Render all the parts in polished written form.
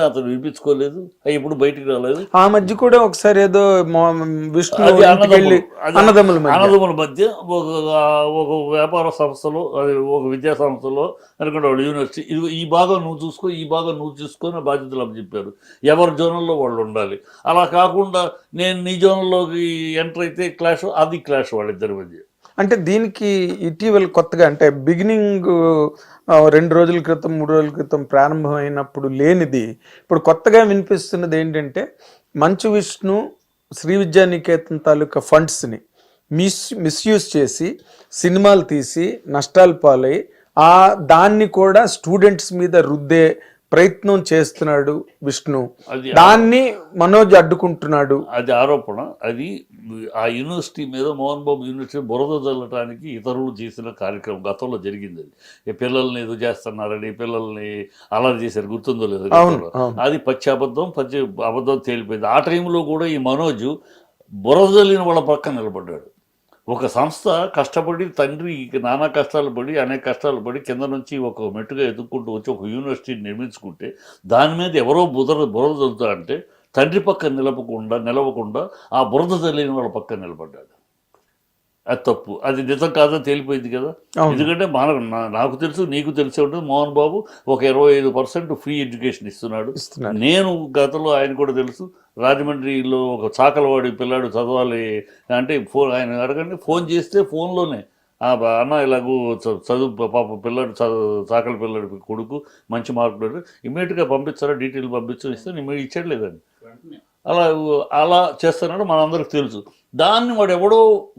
అతను వినిపించుకోలేదు, ఎప్పుడు బయటికి రాలేదు. ఆ మధ్య కూడా ఒకసారి ఏదో విష్ణు అన్నదమ్ముల మధ్య ఒక వ్యాపార సంస్థలో, అది ఒక విద్యా సంస్థలో అనుకుంటే వాళ్ళు యూనివర్సిటీ, ఇది ఈ భాగం నువ్వు చూసుకో, ఈ భాగం నువ్వు చూసుకొని బాధ్యతలు అప్పచెప్పారు. ఎవరి జోనల్లో వాళ్ళు ఉండాలి. అలా కాకుండా నేను నీ జోన్లోకి ఎంటర్ అయితే క్లాష్, అది క్లాష్ వాళ్ళిద్దరి మధ్య. అంటే దీనికి ఇటీవల కొత్తగా, అంటే బిగినింగ్ 2 రోజుల క్రితం 3 రోజుల క్రితం ప్రారంభమైనప్పుడు లేనిది ఇప్పుడు కొత్తగా వినిపిస్తున్నది ఏంటంటే, మంచు విష్ణు శ్రీ విద్యానికేతన్ తాలూకా ఫండ్స్ని మిస్యూజ్ చేసి సినిమాలు తీసి నష్టాలు పాలై దాన్ని కూడా స్టూడెంట్స్ మీద రుద్దే ప్రయత్నం చేస్తున్నాడు విష్ణు. దాన్ని మనోజ్ అడ్డుకుంటున్నాడు. అది ఆరోపణ. అది ఆ యూనివర్సిటీ మీద, మోహన్ బాబు యూనివర్సిటీ బురద చల్లటానికి ఇతరులు చేసిన కార్యక్రమం గతంలో జరిగింది. అది పిల్లల్ని ఏదో చేస్తున్నారని, పిల్లల్ని అలర్ట్ చేశారు, గుర్తుందో లేదు. అది పచ్చి అబద్ధం తేలిపోయింది. ఆ టైంలో కూడా ఈ మనోజ్ బురద చల్లిన వాళ్ళ పక్కన నిలబడ్డాడు. ఒక సంస్థ కష్టపడి, తండ్రి నానా కష్టాలు పడి, అనేక కష్టాలు పడి కింద నుంచి ఒక మెట్టుగా ఎదుర్కొంటూ వచ్చి ఒక యూనివర్సిటీని నిర్మించుకుంటే దాని మీద ఎవరో బురద చల్లుతారంటే తండ్రి పక్కన నిలవకుండా ఆ బురద చల్లిన వాళ్ళ పక్కన నిలబడ్డాడు. అది తప్పు. అది నిజం కాదని తేలిపోయింది కదా. ఎందుకంటే నాకు తెలుసు, నీకు తెలిసే ఉంటుంది, మోహన్ బాబు ఒక 25% ఫ్రీ ఎడ్యుకేషన్ ఇస్తున్నాడు. నేను గతంలో ఆయన కూడా తెలుసు, రాజమండ్రిలో ఒక చాకలవాడి పిల్లాడు చదవాలి అంటే ఆయన అడగండి, ఫోన్ చేస్తే ఫోన్లోనే అన్న ఇలాగూ చదువు పాప పిల్లాడు చాకల పిల్లాడి కొడుకు మంచి మార్కులు ఇమ్మీడియట్గా పంపిస్తారా, డీటెయిల్ పంపించనిస్తే నేను ఇచ్చాడు లేదండి. అలా చేస్తున్నాడు, మనందరికి తెలుసు. దాన్ని వాడు ఎవడో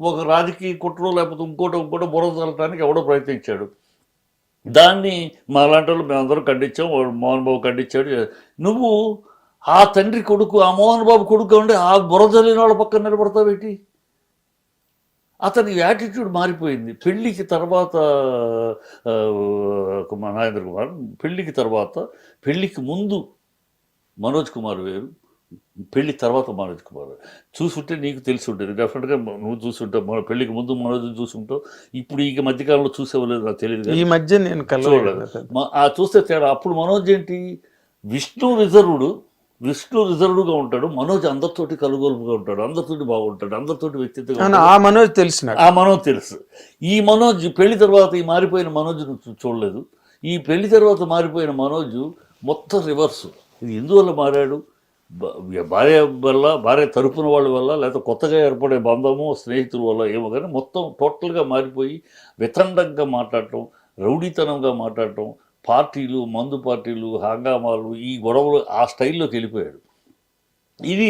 ఒక రాజకీయ కుట్రో లేకపోతే ఇంకోటో బురద చల్లటానికి ఎవడో ప్రయత్నించాడు. దాన్ని మా లాంటి వాళ్ళు మేమందరం ఖండించాం, మోహన్ బాబు ఖండించాడు. నువ్వు ఆ తండ్రి కొడుకు, ఆ మోహన్ బాబు కొడుకు ఉండి ఆ బురద చల్లిన వాళ్ళ పక్కన నిలబడతావేంటి? అతని యాటిట్యూడ్ మారిపోయింది. పెళ్ళికి తర్వాత నాగేంద్ర కుమార్, పెళ్ళికి ముందు మనోజ్ కుమార్ వేరు, పెళ్లి తర్వాత మనోజ్ కుమార్. చూసుంటే నీకు తెలిసి ఉంటుంది, డెఫినెట్గా నువ్వు చూసుంటావు. మన పెళ్లికి ముందు మనోజ్ చూసుంటావు. ఇప్పుడు ఈ మధ్యకాలంలో చూసేవాళ్ళు నాకు తెలియదు, ఈ మధ్య నేను చూస్తే తేడా. అప్పుడు మనోజ్ ఏంటి, విష్ణు రిజర్వ్డ్గా ఉంటాడు, మనోజ్ అందరితోటి కలుగొలుపుగా ఉంటాడు, అందరితోటి బాగుంటాడు, అందరితోటి వ్యక్తిత్వంగా. ఆ మనోజ్ తెలుసు. ఈ మనోజ్ పెళ్లి తర్వాత ఈ మారిపోయిన మనోజ్ చూడలేదు. ఈ పెళ్లి తర్వాత మారిపోయిన మనోజ్ మొత్తం రివర్సు. ఇది ఎందువల్ల మారాడు? భార్య తరపున వాళ్ళ వల్ల, లేకపోతే కొత్తగా ఏర్పడే బంధము, స్నేహితుల వల్ల ఏమో కానీ మొత్తం టోటల్గా మారిపోయి వితండంగా మాట్లాడటం, రౌడీతనంగా మాట్లాడటం, పార్టీలు, మందు పార్టీలు, హంగామాలు, ఈ గొడవలు ఆ స్టైల్లోకి వెళ్ళిపోయాడు. ఇది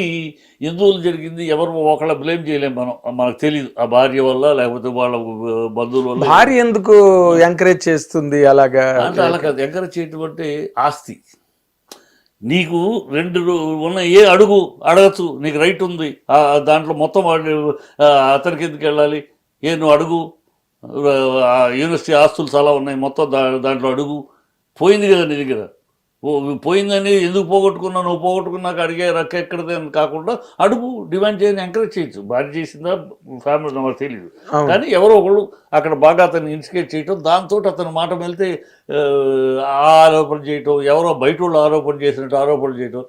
ఎందువల్ల జరిగింది? ఎవరు ఒకళ్ళ బ్లేమ్ చేయలేము మనకు తెలియదు. ఆ భార్య వల్ల, లేకపోతే వాళ్ళ బంధువుల వల్ల. భార్య ఎందుకు ఎంకరేజ్ చేస్తుంది అలాగా? అంటే అలా కాదు, ఎంకరేజ్ చేయటం అంటే ఆస్తి. నీకు 2 ఉన్న అడగచ్చు, నీకు రైట్ ఉంది. దాంట్లో మొత్తం అతనికి ఎందుకు వెళ్ళాలి? నువ్వు అడుగు, యూనివర్సిటీ ఆస్తులు చాలా ఉన్నాయి, మొత్తం దాంట్లో అడుగు. పోయింది కదా నీ దగ్గర, పోయిందని ఎందుకు పోగొట్టుకున్నావు, నువ్వు పోగొట్టుకున్నాక అడిగే రక్క ఎక్కడదే అని కాకుండా అడుగు, డిమాండ్ చేయని ఎంకరేజ్ చేయొచ్చు. భార్య చేసిందా, ఫ్యామిలీ నాకు తెలియదు, కానీ ఎవరో ఒకళ్ళు అక్కడ బాగా అతన్ని ఇన్స్టిగేట్ చేయటం, దాంతో అతని మాట వెళ్తే ఆరోపణ చేయటం, ఎవరో బయట వాళ్ళు ఆరోపణ చేయటం.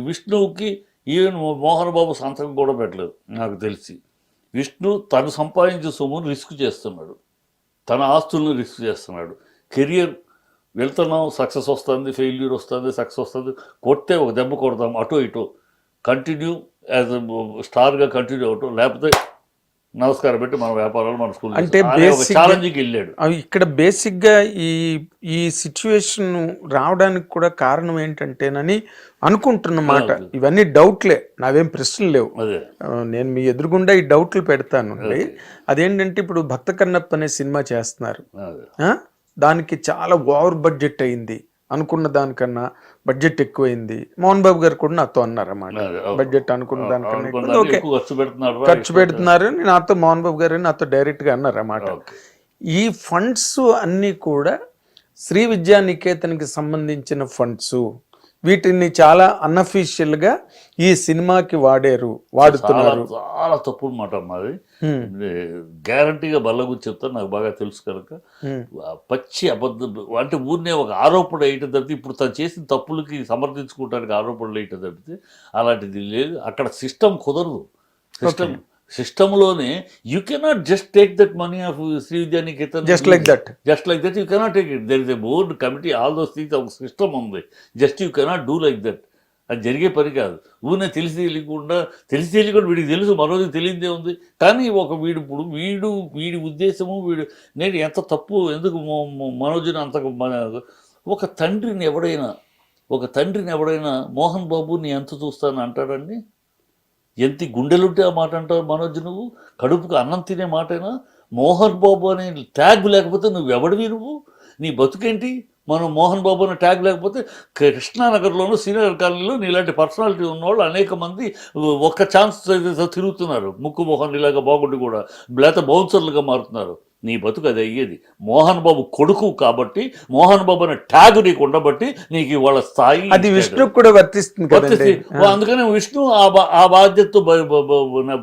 విష్ణువుకి ఈవెన్ మోహన్ బాబు సంతకం కూడా పెట్టలేదు నాకు తెలిసి. విష్ణు తను సంపాదించే సొమ్మును రిస్క్ చేస్తున్నాడు, తన ఆస్తులను రిస్క్ చేస్తున్నాడు. కెరియర్ వెళ్తున్నాం, సక్సెస్ వస్తుంది, ఫెయిల్యూర్ వస్తుంది, సక్సెస్ వస్తుంది, కొడితే ఒక దెబ్బ కొడతాం, అటో ఇటో కంటిన్యూ యాజ్ స్టార్గా కంటిన్యూ అవటం, లేకపోతే నమస్కారం పెట్టి మన వ్యాపారాలు, మన స్కూల్ అంటే ఛాలెంజ్కి వెళ్ళాడు. ఇక్కడ బేసిక్గా ఈ సిచ్యువేషన్ రావడానికి కూడా కారణం ఏంటంటేనని అనుకుంటున్నమాట. ఇవన్నీ డౌట్లే, నావేం ప్రశ్నలు లేవు. నేను మీ ఎదురుగుండా ఈ డౌట్లు పెడతాను. అదేంటంటే ఇప్పుడు భక్త కన్నప్ప అనే సినిమా చేస్తున్నారు, దానికి చాలా ఓవర్ బడ్జెట్ అయింది, అనుకున్న దానికన్నా బడ్జెట్ ఎక్కువైంది. మోహన్ బాబు గారు కూడా నాతో అన్నారన్నమాట, బడ్జెట్ అనుకున్న దానికన్నా ఓకే ఖర్చు పెడుతున్నారు నాతో, మోహన్ బాబు గారు నాతో డైరెక్ట్గా అన్నారన్నమాట. ఈ ఫండ్స్ అన్నీ కూడా శ్రీ విద్యానికేతన్కి సంబంధించిన ఫండ్స్, వీటిని చాలా అన్అఫీషియల్ గా ఈ సినిమాకి వాడుతున్నారు. చాలా తప్పుడు మాట మాది. గ్యారంటీగా బల్లగుచ్చి చెప్తాను, నాకు బాగా తెలుసు కనుక. పచ్చి అబద్ధం అంటే ఊరినే ఒక ఆరోపణ వేయటం తప్పితే, ఇప్పుడు తను చేసిన తప్పులకి సమర్థించుకోవడానికి ఆరోపణలు వేయటం తప్పితే అలాంటిది లేదు. అక్కడ సిస్టమ్ కుదరదు. సిస్టంలోనే you cannot just take that money off Shri Vidyanikethan just like that you cannot take it. There is a board committee, all those things, ఒక సిస్టమ్ ఉంది. Just you cannot do like that. అది జరిగే పని కాదు. ఊరినే తెలిసి తెలియకుండా వీడికి తెలుసు, మరోజు తెలియదే ఉంది. కానీ ఒక వీడి ఉద్దేశము నేను ఎంత తప్పు ఎందుకు మనోజ్ని అంత ఒక తండ్రిని ఎవడైనా మోహన్ బాబు నీ ఎంత చూస్తాను అంటాడండి? ఎంత గుండెలుంటే ఆ మాట అంటావు మనోజ్? నువ్వు కడుపుకు అన్నం తినే మాటైనా మోహన్ బాబు అనే ట్యాగ్ లేకపోతే నువ్వెవడివి? నీ బతుకేంటి? మనం మోహన్ బాబు అనే ట్యాగ్ లేకపోతే కృష్ణానగర్లోనూ సీనియర్ కాలనీలో నీలాంటి పర్సనాలిటీ ఉన్నవాళ్ళు అనేక మంది ఒక్క ఛాన్స్ తిరుగుతున్నారు. ముక్కు మోహన్ ఇలాగా బాగుండి కూడా లేకపోతే బౌన్సర్లుగా మారుతున్నారు. నీ బతుకు అది అయ్యేది. మోహన్ బాబు కొడుకు కాబట్టి, మోహన్ బాబు అనే ట్యాగ్ నీకు ఉండబట్టి నీకు వాళ్ళ స్థాయి అది విష్ణు కూడా వర్తిస్తుంది. అందుకనే విష్ణు ఆ బాధ్యతతో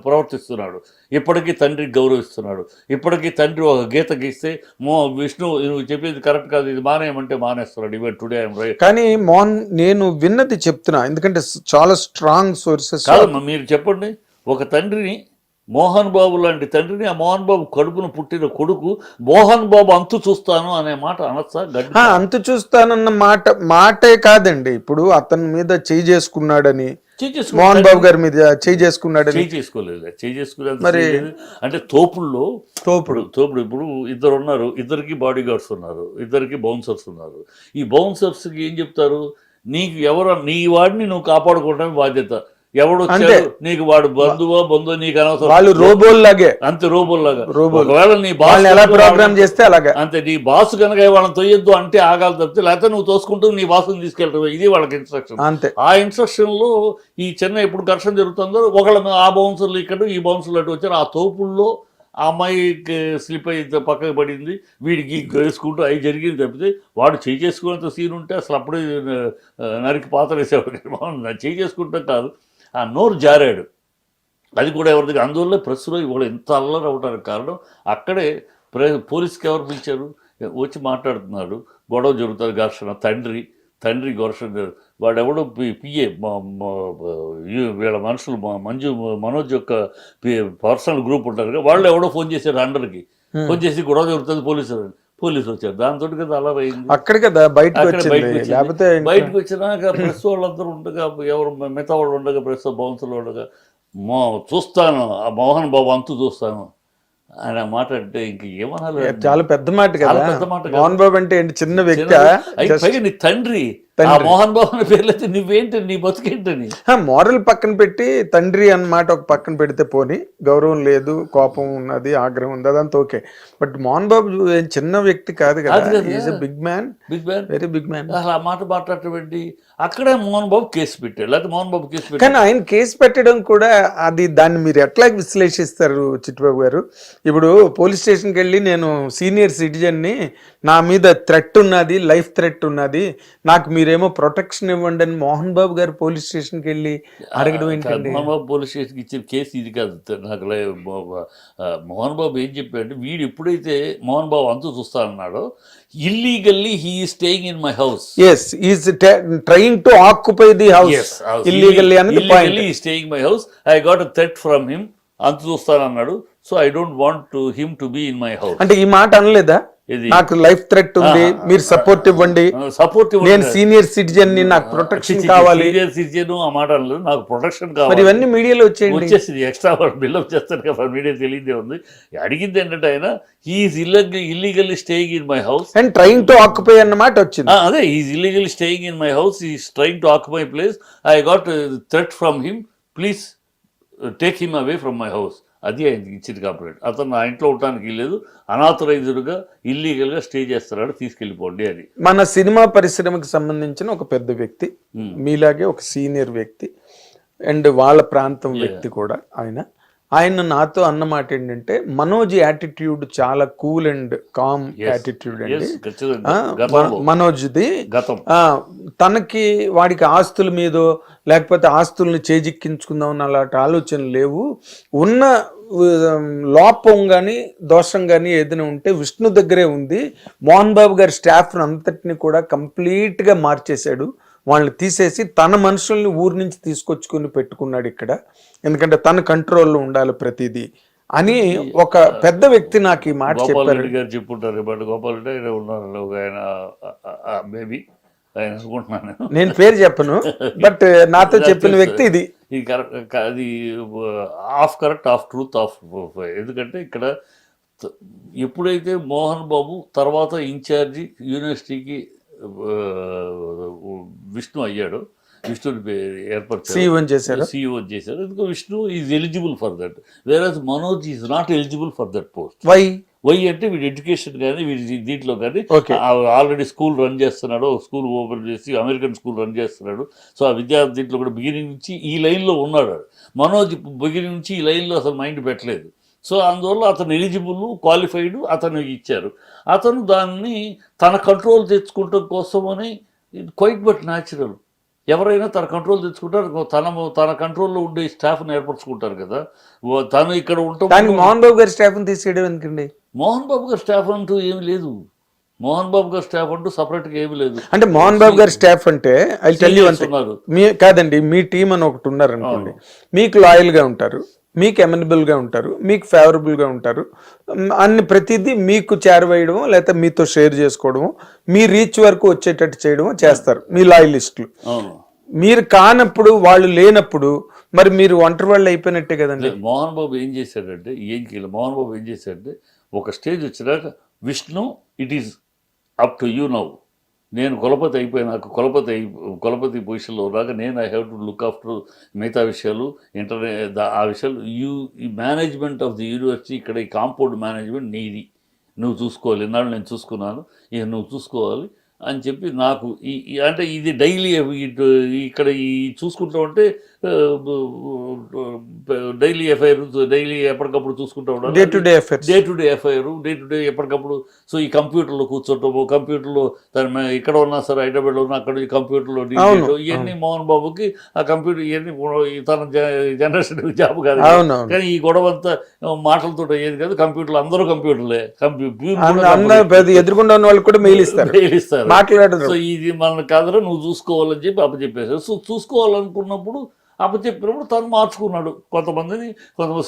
ప్రవర్తిస్తున్నాడు. ఇప్పటికీ తండ్రికి గౌరవిస్తున్నాడు. ఇప్పటికీ తండ్రి ఒక గీత గీస్తే విష్ణు నువ్వు చెప్పేది కరెక్ట్ కాదు, ఇది మానేయమంటే మానేస్తున్నాడు. Even today I'm right. కానీ నేను విన్నది చెప్తున్నా, ఎందుకంటే చాలా స్ట్రాంగ్ సోర్సెస్. కాదమ్మా, మీరు చెప్పండి. ఒక తండ్రిని, మోహన్ బాబు లాంటి తండ్రిని, ఆ మోహన్ బాబు కడుపున పుట్టిన కొడుకు మోహన్ బాబు అంతు చూస్తాను అనే మాట అనొచ్చా? అంతు చూస్తానన్న మాటే కాదండి. ఇప్పుడు అతని మీద చేయి చేసుకున్నాడని, మోహన్ బాబు గారి మీద చేయి చేసుకున్నాడని, చేసుకోలేదు మరి. అంటే తోపుడు ఇప్పుడు ఇద్దరు ఉన్నారు, ఇద్దరికి బాడీ గార్డ్స్ ఉన్నారు, ఇద్దరికి బౌన్సర్స్ ఉన్నారు. ఈ బౌన్సర్స్కి ఏం చెప్తారు? నీ వాడిని నువ్వు కాపాడుకోవడం బాధ్యత. ఎవడు నీకు వాడు బంధువో నీకు అనవసరం. వాళ్ళు రోబోల్లాగే, అంతే రోబోల్లాగా. ఒకవేళ నీ బాస్ ఎలా ప్రోగ్రామ్ చేస్తే అలాగే, అంతే. నీ బాస్ కనుక వాళ్ళని తొయ్యొద్దు అంటే ఆగాలి తప్పితే, లేకపోతే నువ్వు తోసుకుంటూ నీ బాసుని తీసుకెళ్తావు. ఇది వాళ్ళకి ఇన్స్ట్రక్షన్. అంతే. ఆ ఇన్స్ట్రక్షన్ లో ఈ చెన్నై ఎప్పుడు ఘర్షణ జరుగుతుందో ఒకళ్ళ ఆ బౌన్సర్లు ఇక్కడ, ఈ బౌన్సర్లు అటు వచ్చారు. ఆ తోపుల్లో ఆ అమ్మాయికి స్లిప్ అయితే పక్కకు పడింది, వీడికి వేసుకుంటూ అవి జరిగింది తప్పితే, వాడు చేయి చేసుకునేంత సీన్ ఉంటే అసలు అప్పుడే నరికి పాత్ర వేసేవాడు. చేయి చేసుకుంటాం కాదు, ఆ నోరు జారాడు. అది కూడా ఎవరిది? అందువల్ల ప్రెస్లో ఇవాళ ఎంత అల్లరి అవడానికి కారణం అక్కడే. పోలీస్కి ఎవరు పిలిచారు? వచ్చి మాట్లాడుతున్నాడు, గొడవ జరుగుతుంది, ఘర్షణ. తండ్రి ఘర్షణ. వాడెవడో పిఏ వీళ్ళ మనుషులు మనోజ్ యొక్క పర్సనల్ గ్రూప్ ఉంటారు కదా, వాళ్ళు ఎవడో ఫోన్ చేశారు అండర్కి. ఫోన్ చేసి గొడవ జరుగుతుంది, పోలీసులు వచ్చారు. దాంతో కదా అలా అయింది. అక్కడ కదా బయటకు వచ్చినాక ప్రెస్ వాళ్ళందరూ ఉండగా, ఎవరు మిగతా వాళ్ళు ఉండగా, ప్రెస్ బౌన్సర్లు ఉండగా, చూస్తాను ఆ మోహన్ బాబు అంతు చూస్తాను ఆయన మాట్లాడితే ఇంక ఏమనాలి? చాలా పెద్ద మాట కదా. మోహన్ బాబు అంటే ఏంటి? చిన్న వ్యక్తి. పైగా నీ తండ్రి మోహన్ బాబు అనే పేర్లైతే నువ్వేంటి, నీ బతుకేంటని. మోరల్ పక్కన పెట్టి తండ్రి అన్నమాట ఒక పక్కన పెడితే పోనీ, గౌరవం లేదు, కోపం ఉన్నది, ఆగ్రహం ఉంది, అదంతా ఓకే. బట్ మోహన్ బాబు చిన్న వ్యక్తి కాదు కదా. Is a big man, very big man. అసలు ఆ మాట మాట్లాడటం అక్కడే మోహన్ బాబు కేసు పెట్టాడు, లేకపోతే మోహన్ బాబు కేసు పెట్టాడు. కానీ ఆయన కేసు పెట్టడం కూడా దాన్ని మీరు ఎట్లా విశ్లేషిస్తారు చిట్టిబాబు గారు? ఇప్పుడు పోలీస్ స్టేషన్కి వెళ్ళి నేను సీనియర్ సిటిజన్ని, నా మీద థ్రెట్ ఉన్నది, లైఫ్ థ్రెట్ ఉన్నది, నాకు మీరేమో ప్రొటెక్షన్ ఇవ్వండి అని మోహన్ బాబు గారు పోలీస్ స్టేషన్కి వెళ్ళి అడగడం ఏంటండి? మోహన్ బాబు పోలీస్ స్టేషన్కి ఇచ్చిన కేసు ఇది కాదు. నాకు మోహన్ బాబు ఏం చెప్పాడంటే, వీడు ఎప్పుడైతే మోహన్ బాబు అంతు చూస్తానన్నాడో, illegally he is staying in my house. Yes, he is trying to occupy the house. Yes, illegally అనేది point. Illegally he is staying in my house. I got a threat from him. అంతు చూస్తానన్నాడు. So I don't want him to be in my house. అంటే ఈ మాట అనలేదా? నాకు life threat ఉంది, మీరు సపోర్ట్ ఇవ్వండి, నేను సీనియర్ సిటిజన్ ని, నాకు ప్రొటెక్షన్ కావాలి. సీనియర్ సిటిజన్ ఆ మాట అనలేదు, నాకు ప్రొటెక్షన్ కావాలి. మరి ఇవన్నీ మీడియాలో వచ్చేసింది. ఎక్స్ట్రా బిల్డప్ చేస్తారు కదా, మీడియా తెలియదే ఉంది. అడిగింది ఏంటంటే ఆయన he's illegally staying in my house and trying to occupy అన్నమాట వచ్చింది. అదే, he's illegally staying in my house, he's trying to occupy place. I got threat from him, please take him away from my house. అది ఆయనకి ఇచ్చింది complaint. అతను నా ఇంట్లో ఉండటానికి లేదు, అనాథరైజ్డ్గా ఇల్లీగల్గా స్టే చేస్తున్నాడు, తీసుకెళ్ళిపోండి అని. మన సినిమా పరిశ్రమకు సంబంధించిన ఒక పెద్ద వ్యక్తి, మీలాగే ఒక సీనియర్ వ్యక్తి, అండ్ వాళ్ళ ప్రాంతం వ్యక్తి కూడా ఆయన. ఆయన నాతో అన్నమాట ఏంటంటే మనోజ్ యాటిట్యూడ్ చాలా కూల్ అండ్ కామ్ యాటిట్యూడ్ అండి. మనోజ్ది గతం తనకి వాడికి ఆస్తుల మీదో లేకపోతే ఆస్తుల్ని చేజిక్కించుకుందాం అని అలాంటి ఆలోచన లేవు. ఉన్న లోపం కానీ దోషం కానీ ఏదైనా ఉంటే విష్ణు దగ్గరే ఉంది. మోహన్ బాబు గారి స్టాఫ్ అంతటిని కూడా కంప్లీట్గా మార్చేశాడు. వాళ్ళని తీసేసి తన మనుషుల్ని ఊరి నుంచి తీసుకొచ్చుకొని పెట్టుకున్నాడు ఇక్కడ. ఎందుకంటే తన కంట్రోల్లో ఉండాలి ప్రతిదీ అని ఒక పెద్ద వ్యక్తి నాకు ఈ మాట చెప్పారు. గారు చెప్పుంటారు. బట్ గోపాల్ రెడ్డి ఆయన ఉన్నారు, ఆయన మేబీ ఆయన అనుకుంటున్నాను, నేను పేరు చెప్పను, బట్ నాతో చెప్పిన వ్యక్తి ఇది. ఇది కరెక్ట్, అది of correct, of truth, of. ఎందుకంటే ఇక్కడ ఎప్పుడైతే మోహన్ బాబు తర్వాత ఇన్ఛార్జి యూనివర్సిటీకి విష్ణు అయ్యాడు, విష్ణుని ఏర్పరిచారు, CEO చేశారు. ఎందుకు Vishnu is eligible for that, versus Manoj is not eligible for that post. Why అంటే వీడి ఎడ్యుకేషన్ కానీ వీడి దీంట్లో కానీ ఆల్రెడీ స్కూల్ రన్ చేస్తున్నాడు, స్కూల్ ఓపెన్ చేసి అమెరికన్ స్కూల్ రన్ చేస్తున్నాడు. సో ఆ విద్యార్థి దీంట్లో కూడా బిగినింగ్ నుంచి ఈ లైన్లో ఉన్నాడు. మనోజ్ బిగినింగ్ నుంచి ఈ లైన్లో అసలు మైండ్ పెట్టలేదు. సో అందువల్ల అతను ఎలిజిబుల్, క్వాలిఫైడ్, అతను ఇచ్చారు. అతను దాన్ని తన కంట్రోల్ తెచ్చుకోవటం కోసమని క్వైట్ బట్ న్యాచురల్. ఎవరైనా తన కంట్రోల్ తెచ్చుకుంటారు, తన కంట్రోల్లో ఉండే స్టాఫ్ని ఏర్పరచుకుంటారు కదా. తను ఇక్కడ ఉంటాం. మోహన్ బాబు గారి స్టాఫ్ని తీసేయడం ఎందుకండి? మోహన్ బాబు గారి స్టాఫ్ అంటూ ఏమి లేదు. మోహన్ బాబు గారి స్టాఫ్ అంటూ సపరేట్గా ఏమి లేదు. అంటే మోహన్ బాబు గారి స్టాఫ్ అంటే ఐ టెల్ యు ఉన్నారు కాదండి, మీ టీం అని ఒకటి ఉన్నారు అనుకోండి. మీకు లాయల్గా ఉంటారు, మీకు ఎమనబుల్గా ఉంటారు, మీకు ఫేవరబుల్గా ఉంటారు, అన్ని ప్రతిదీ మీకు చేరవేయడమో లేకపోతే మీతో షేర్ చేసుకోవడమో, మీ రీచ్ వరకు వచ్చేటట్టు చేయడమో చేస్తారు మీ లాయలిస్టులు. మీరు కానప్పుడు, వాళ్ళు లేనప్పుడు మరి మీరు ఒంటరి వాళ్ళు అయిపోయినట్టే కదండి. మోహన్ బాబు ఏం చేశాడంటే, మోహన్ బాబు ఏం చేశాడంటే, ఒక స్టేజ్ వచ్చినాక Vishnu it is up to you now, నేను కులపతి అయిపోయినాక కులపతి పొజిషన్లో ఉన్నాక నేను I have to look after మిగతా విషయాలు, ఆ విషయాలు. ఈ మేనేజ్మెంట్ ఆఫ్ ది యూనివర్సిటీ, ఇక్కడ ఈ కాంపౌండ్ మేనేజ్మెంట్ నీది, నువ్వు చూసుకోవాలి. ఇన్నాళ్ళు నేను చూసుకున్నాను, ఇక నువ్వు చూసుకోవాలి అని చెప్పి నాకు అంటే ఇది డైలీ ఇక్కడ ఈ చూసుకుంటూ ఉంటే డైలీ ఎఫ్ఐఆర్, డైలీ ఎప్పటికప్పుడు చూసుకుంటూ ఉంటాను, day to day FIR, day to day ఎప్పటికప్పుడు. సో ఈ కంప్యూటర్లో కూర్చోటము, కంప్యూటర్లో తను ఇక్కడ ఉన్నా సరే హైదరాబాద్లో ఉన్నా అక్కడ ఈ కంప్యూటర్లో ఇవన్నీ మోహన్ బాబుకి ఆ కంప్యూటర్ ఇవన్నీ తన జనరేషన్ జాబ్ కాదు. కానీ ఈ గొడవ అంతా మాటలతో అయ్యేది కాదు. కంప్యూటర్లు అందరూ కంప్యూటర్లే, ఎదుర్కొండ వాళ్ళు కూడా మెయిల్ ఇస్తారు. సో ఇది మన కాదురా, నువ్వు చూసుకోవాలని చెప్పి అప్పచెప్పేశారు. సో చూసుకోవాలనుకున్నప్పుడు అప్పచెప్పినప్పుడు తను మార్చుకున్నాడు. కొంతమంది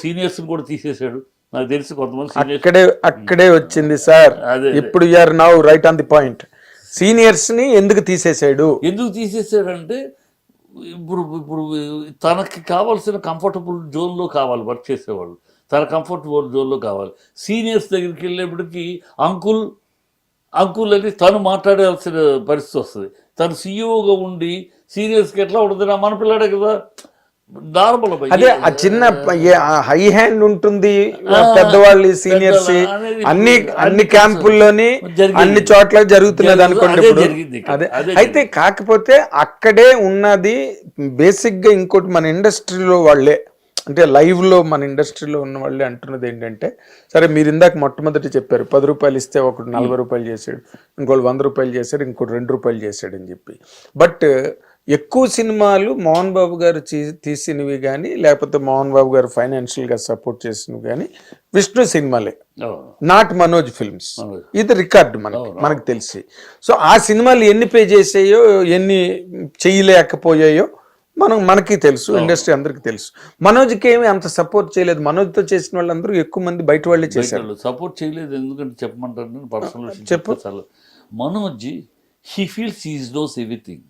సీనియర్స్ని కూడా తీసేశాడు. నాకు తెలిసి కొంతమంది అక్కడే వచ్చింది సార్. ఇప్పుడు you're now right on the point. సీనియర్స్ని ఎందుకు తీసేశాడంటే ఇప్పుడు తనకి కావాల్సిన కంఫర్టబుల్ జోన్లో కావాలి వర్క్ చేసేవాళ్ళు, తన కంఫర్టబుల్ జోన్లో కావాలి. సీనియర్స్ దగ్గరికి వెళ్ళేప్పటికీ అంకుల్ అని తను మాట్లాడాల్సిన పరిస్థితి వస్తుంది. తను సీఈఓగా ఉండి సీనియర్స్కి ఎట్లా ఉంటుంది, నా మన పిల్లాడే కదా, నార్మల్. అదే ఆ చిన్న హై హ్యాండ్ ఉంటుంది, పెద్దవాళ్ళు సీనియర్స్ అన్ని క్యాంపుల్లోని అన్ని చోట్ల జరుగుతున్నది అనుకోండి. అదే అయితే కాకపోతే అక్కడే ఉన్నది బేసిక్ గా. ఇంకోటి మన ఇండస్ట్రీలో వాళ్ళే, అంటే లైవ్లో మన ఇండస్ట్రీలో ఉన్న వాళ్ళే అంటున్నది ఏంటంటే, సరే మీరు ఇందాక మొట్టమొదటి చెప్పారు 10 రూపాయలు ఇస్తే ఒకటి 40 రూపాయలు చేశాడు, ఇంకోటి 100 రూపాయలు చేశాడు, ఇంకోటి 2 రూపాయలు చేశాడు అని చెప్పి. బట్ ఎక్కువ సినిమాలు మోహన్ బాబు గారు తీసినవి కానీ లేకపోతే మోహన్ బాబు గారు ఫైనాన్షియల్గా సపోర్ట్ చేసినవి కానీ విష్ణు సినిమాలే, నాట్ మనోజ్ ఫిల్మ్స్. ఇది రికార్డు మనకు తెలిసి. సో ఆ సినిమాలు ఎన్ని పే చేసాయో, ఎన్ని చేయలేకపోయాయో మనకి తెలుసు, ఇండస్ట్రీ అందరికి తెలుసు. మనోజ్కి ఏమి అంత సపోర్ట్ చేయలేదు. మనోజ్తో చేసిన వాళ్ళందరూ ఎక్కువ మంది బయట వాళ్ళే చేశారు. సపోర్ట్ చేయలేదు ఎందుకంటే చెప్పమంటారు, పర్సనల్ చెప్పు. Manoj he feels he knows everything,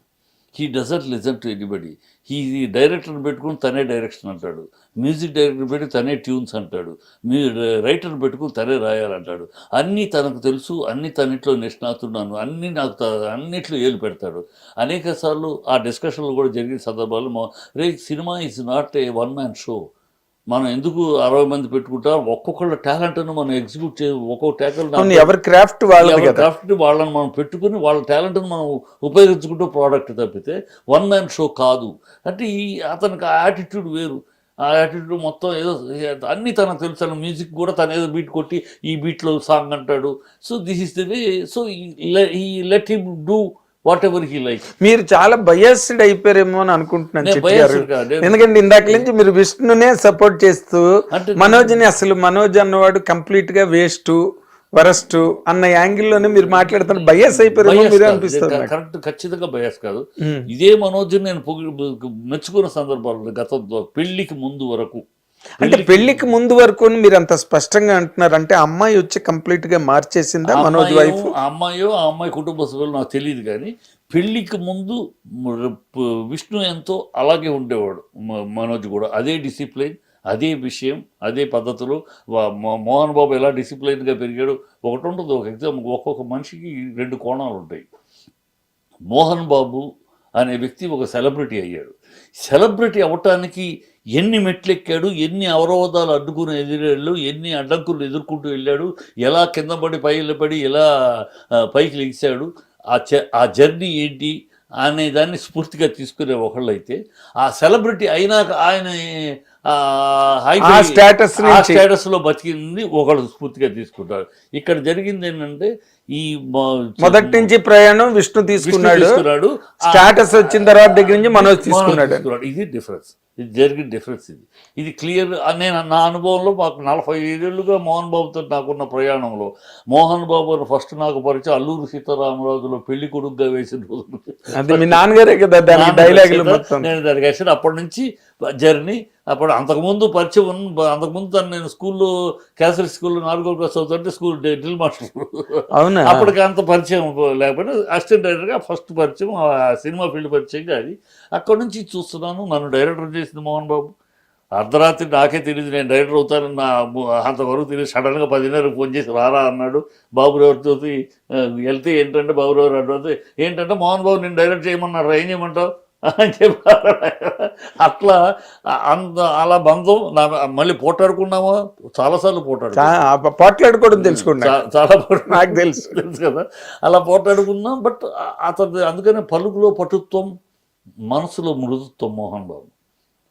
he doesn't listen to anybody. ఈ డైరెక్టర్ని పెట్టుకుని తనే డైరెక్షన్ అంటాడు, మ్యూజిక్ డైరెక్టర్ పెట్టి తనే ట్యూన్స్ అంటాడు, రైటర్ని పెట్టుకుని తనే రాయాలంటాడు. అన్నీ తనకు తెలుసు, అన్నీ తన్నిట్లో నిష్ణాతున్నాను, అన్నీ నాకు అన్నిట్లో ఏలు పెడతాడు. అనేక సార్లు ఆ డిస్కషన్లు కూడా జరిగిన సందర్భాల్లో, cinema is not a one man show. మనం ఎందుకు 60 మంది పెట్టుకుంటాం, ఒక్కొక్కళ్ళ టాలెంట్ను మనం ఎగ్జిక్యూట్ ఒక్కొక్క టాలెంట్ ఎవరి క్రాఫ్ట్ వాళ్ళని మనం పెట్టుకుని వాళ్ళ టాలెంట్ను మనం ఉపయోగించుకుంటూ ప్రోడక్ట్ తప్పితే వన్ మ్యాన్ షో కాదు. అంటే అతనికి ఆ యాటిట్యూడ్ వేరు. ఆ యాటిట్యూడ్ మొత్తం ఏదో అన్నీ తనకు తెలుసు. మ్యూజిక్ కూడా తను ఏదో బీట్ కొట్టి ఈ బీట్లో సాంగ్ అంటాడు. So this is the way. So ఈ let him do whatever he like. మీరు చాలా బయాస్డ్ అయిపోయారేమో అని అనుకుంటున్నాను నేను చిట్టి గారు. biased కాదు. ఎందుకంటే ఇందాక నుంచి మీరు విష్ణునే సపోర్ట్ చేస్తూ అంటే మనోజ్ని అసలు మనోజ్ అన్నవాడు కంప్లీట్ గా వేస్ట్ వరస్ట్ అన్న యాంగిల్లోనే మీరు మాట్లాడుతున్న బయాస్ అయిపోయారేమో మీరు అనిపిస్తుంది నాకు. కరెక్ట్, ఖచ్చితంగా బయాస్ కాదు. ఇదే మనోజ్ నేను మెచ్చుకున్న సందర్భాలు గతంలో పెళ్లికి ముందు వరకు. అంటే పెళ్లికి ముందు వరకు మీరు అంత స్పష్టంగా అంటున్నారు అంటే అమ్మాయి వచ్చి కంప్లీట్ గా మార్చేసిందా మనోజ్ వైఫ్? ఆ అమ్మాయి కుటుంబ సభ్యులు నాకు తెలియదు, కానీ పెళ్లికి ముందు విష్ణు ఎంతో అలాగే ఉండేవాడు. మనోజ్ కూడా అదే డిసిప్లైన్, అదే విషయం, అదే పద్ధతులు. మోహన్ బాబు ఎలా డిసిప్లైన్గా పెరిగాడు ఒకటి ఉంటుంది. ఒక ఎగ్జాంపుల్, ఒక్కొక్క మనిషికి 2 కోణాలు ఉంటాయి. మోహన్ బాబు అనే వ్యక్తి ఒక సెలబ్రిటీ అయ్యాడు. సెలబ్రిటీ అవ్వటానికి ఎన్ని మెట్లు ఎక్కాడు, ఎన్ని అవరోధాలు అడ్డుకుని ఎదురెళ్ళు, ఎన్ని అడ్డంకులు ఎదుర్కొంటూ వెళ్ళాడు, ఎలా కింద పడి ఎలా పైకి లెగిశాడు, ఆ జర్నీ ఏంటి అనే దాన్ని స్ఫూర్తిగా తీసుకునే ఒకళ్ళైతే, ఆ సెలబ్రిటీ అయినాక ఆయన స్టేటస్ లో బతికింది ఒకళ్ళు స్ఫూర్తిగా తీసుకుంటారు. ఇక్కడ జరిగింది ఏంటంటే ఈ మొదటి నుంచి ప్రయాణం విష్ణు తీసుకున్నాడు, స్టేటస్ వచ్చిన తర్వాత దగ్గర నుంచి మనోజ్ తీసుకున్నాడు. ఇది డిఫరెన్స్, ఇది జరిగిన డిఫరెన్స్. ఇది క్లియర్. నేను నా అనుభవంలో మాకు 45 ఏళ్ళుగా మోహన్ బాబుతో నాకున్న ప్రయాణంలో, మోహన్ బాబు ఫస్ట్ నాకు పరిచయం అల్లూరు సీతారామరాజులో పెళ్లి కొడుకుగా వేసిన రోజు. అది మీ నాన్నగారే కదా దానికి డైలాగులు మొత్తం. నేను దానికి వేసాను. అప్పటి నుంచి జర్నీ. అప్పుడు అంతకుముందు పరిచయం, అంతకుముందు తను నేను స్కూల్లో కేసరి స్కూల్లో 4వ క్లాస్ చదువుతుంటే స్కూల్ డ్రిల్ మాస్టర్. అవునా? అప్పటికి అంత పరిచయం లేకపోతే అసిస్టెంట్ డైరెక్టర్గా ఫస్ట్ పరిచయం, ఆ సినిమా ఫీల్డ్ పరిచయంగా అది. అక్కడి నుంచి చూస్తున్నాను. నన్ను డైరెక్టర్ చేసింది మోహన్ బాబు. అర్ధరాత్రి నాకే తెలియదు నేను డైరెక్టర్ అవుతానని, అంతవరకు తెలియదు. సడన్గా 10:30 ఫోన్ చేసి రారా అన్నాడు. బాబురావుతో వెళ్తే ఏంటంటే బాబురావు అంటే ఏంటంటే మోహన్ బాబు నేను డైరెక్ట్ చేయమన్నారు, ఏం చేయమంటావు అని చెప్పారు. అట్లా అలా బంధం. మళ్ళీ పోట్లాడుకున్నామా, చాలాసార్లు పోట్లాడుకోవడం తెలుసుకున్నా, చాలా నాకు తెలుసు కదా. అలా పోట్లాడుకున్నాం. బట్ అతను అందుకనే పలుకులో పటుత్వం, మనసులో మృదుత్వం మోహన్ బాబు,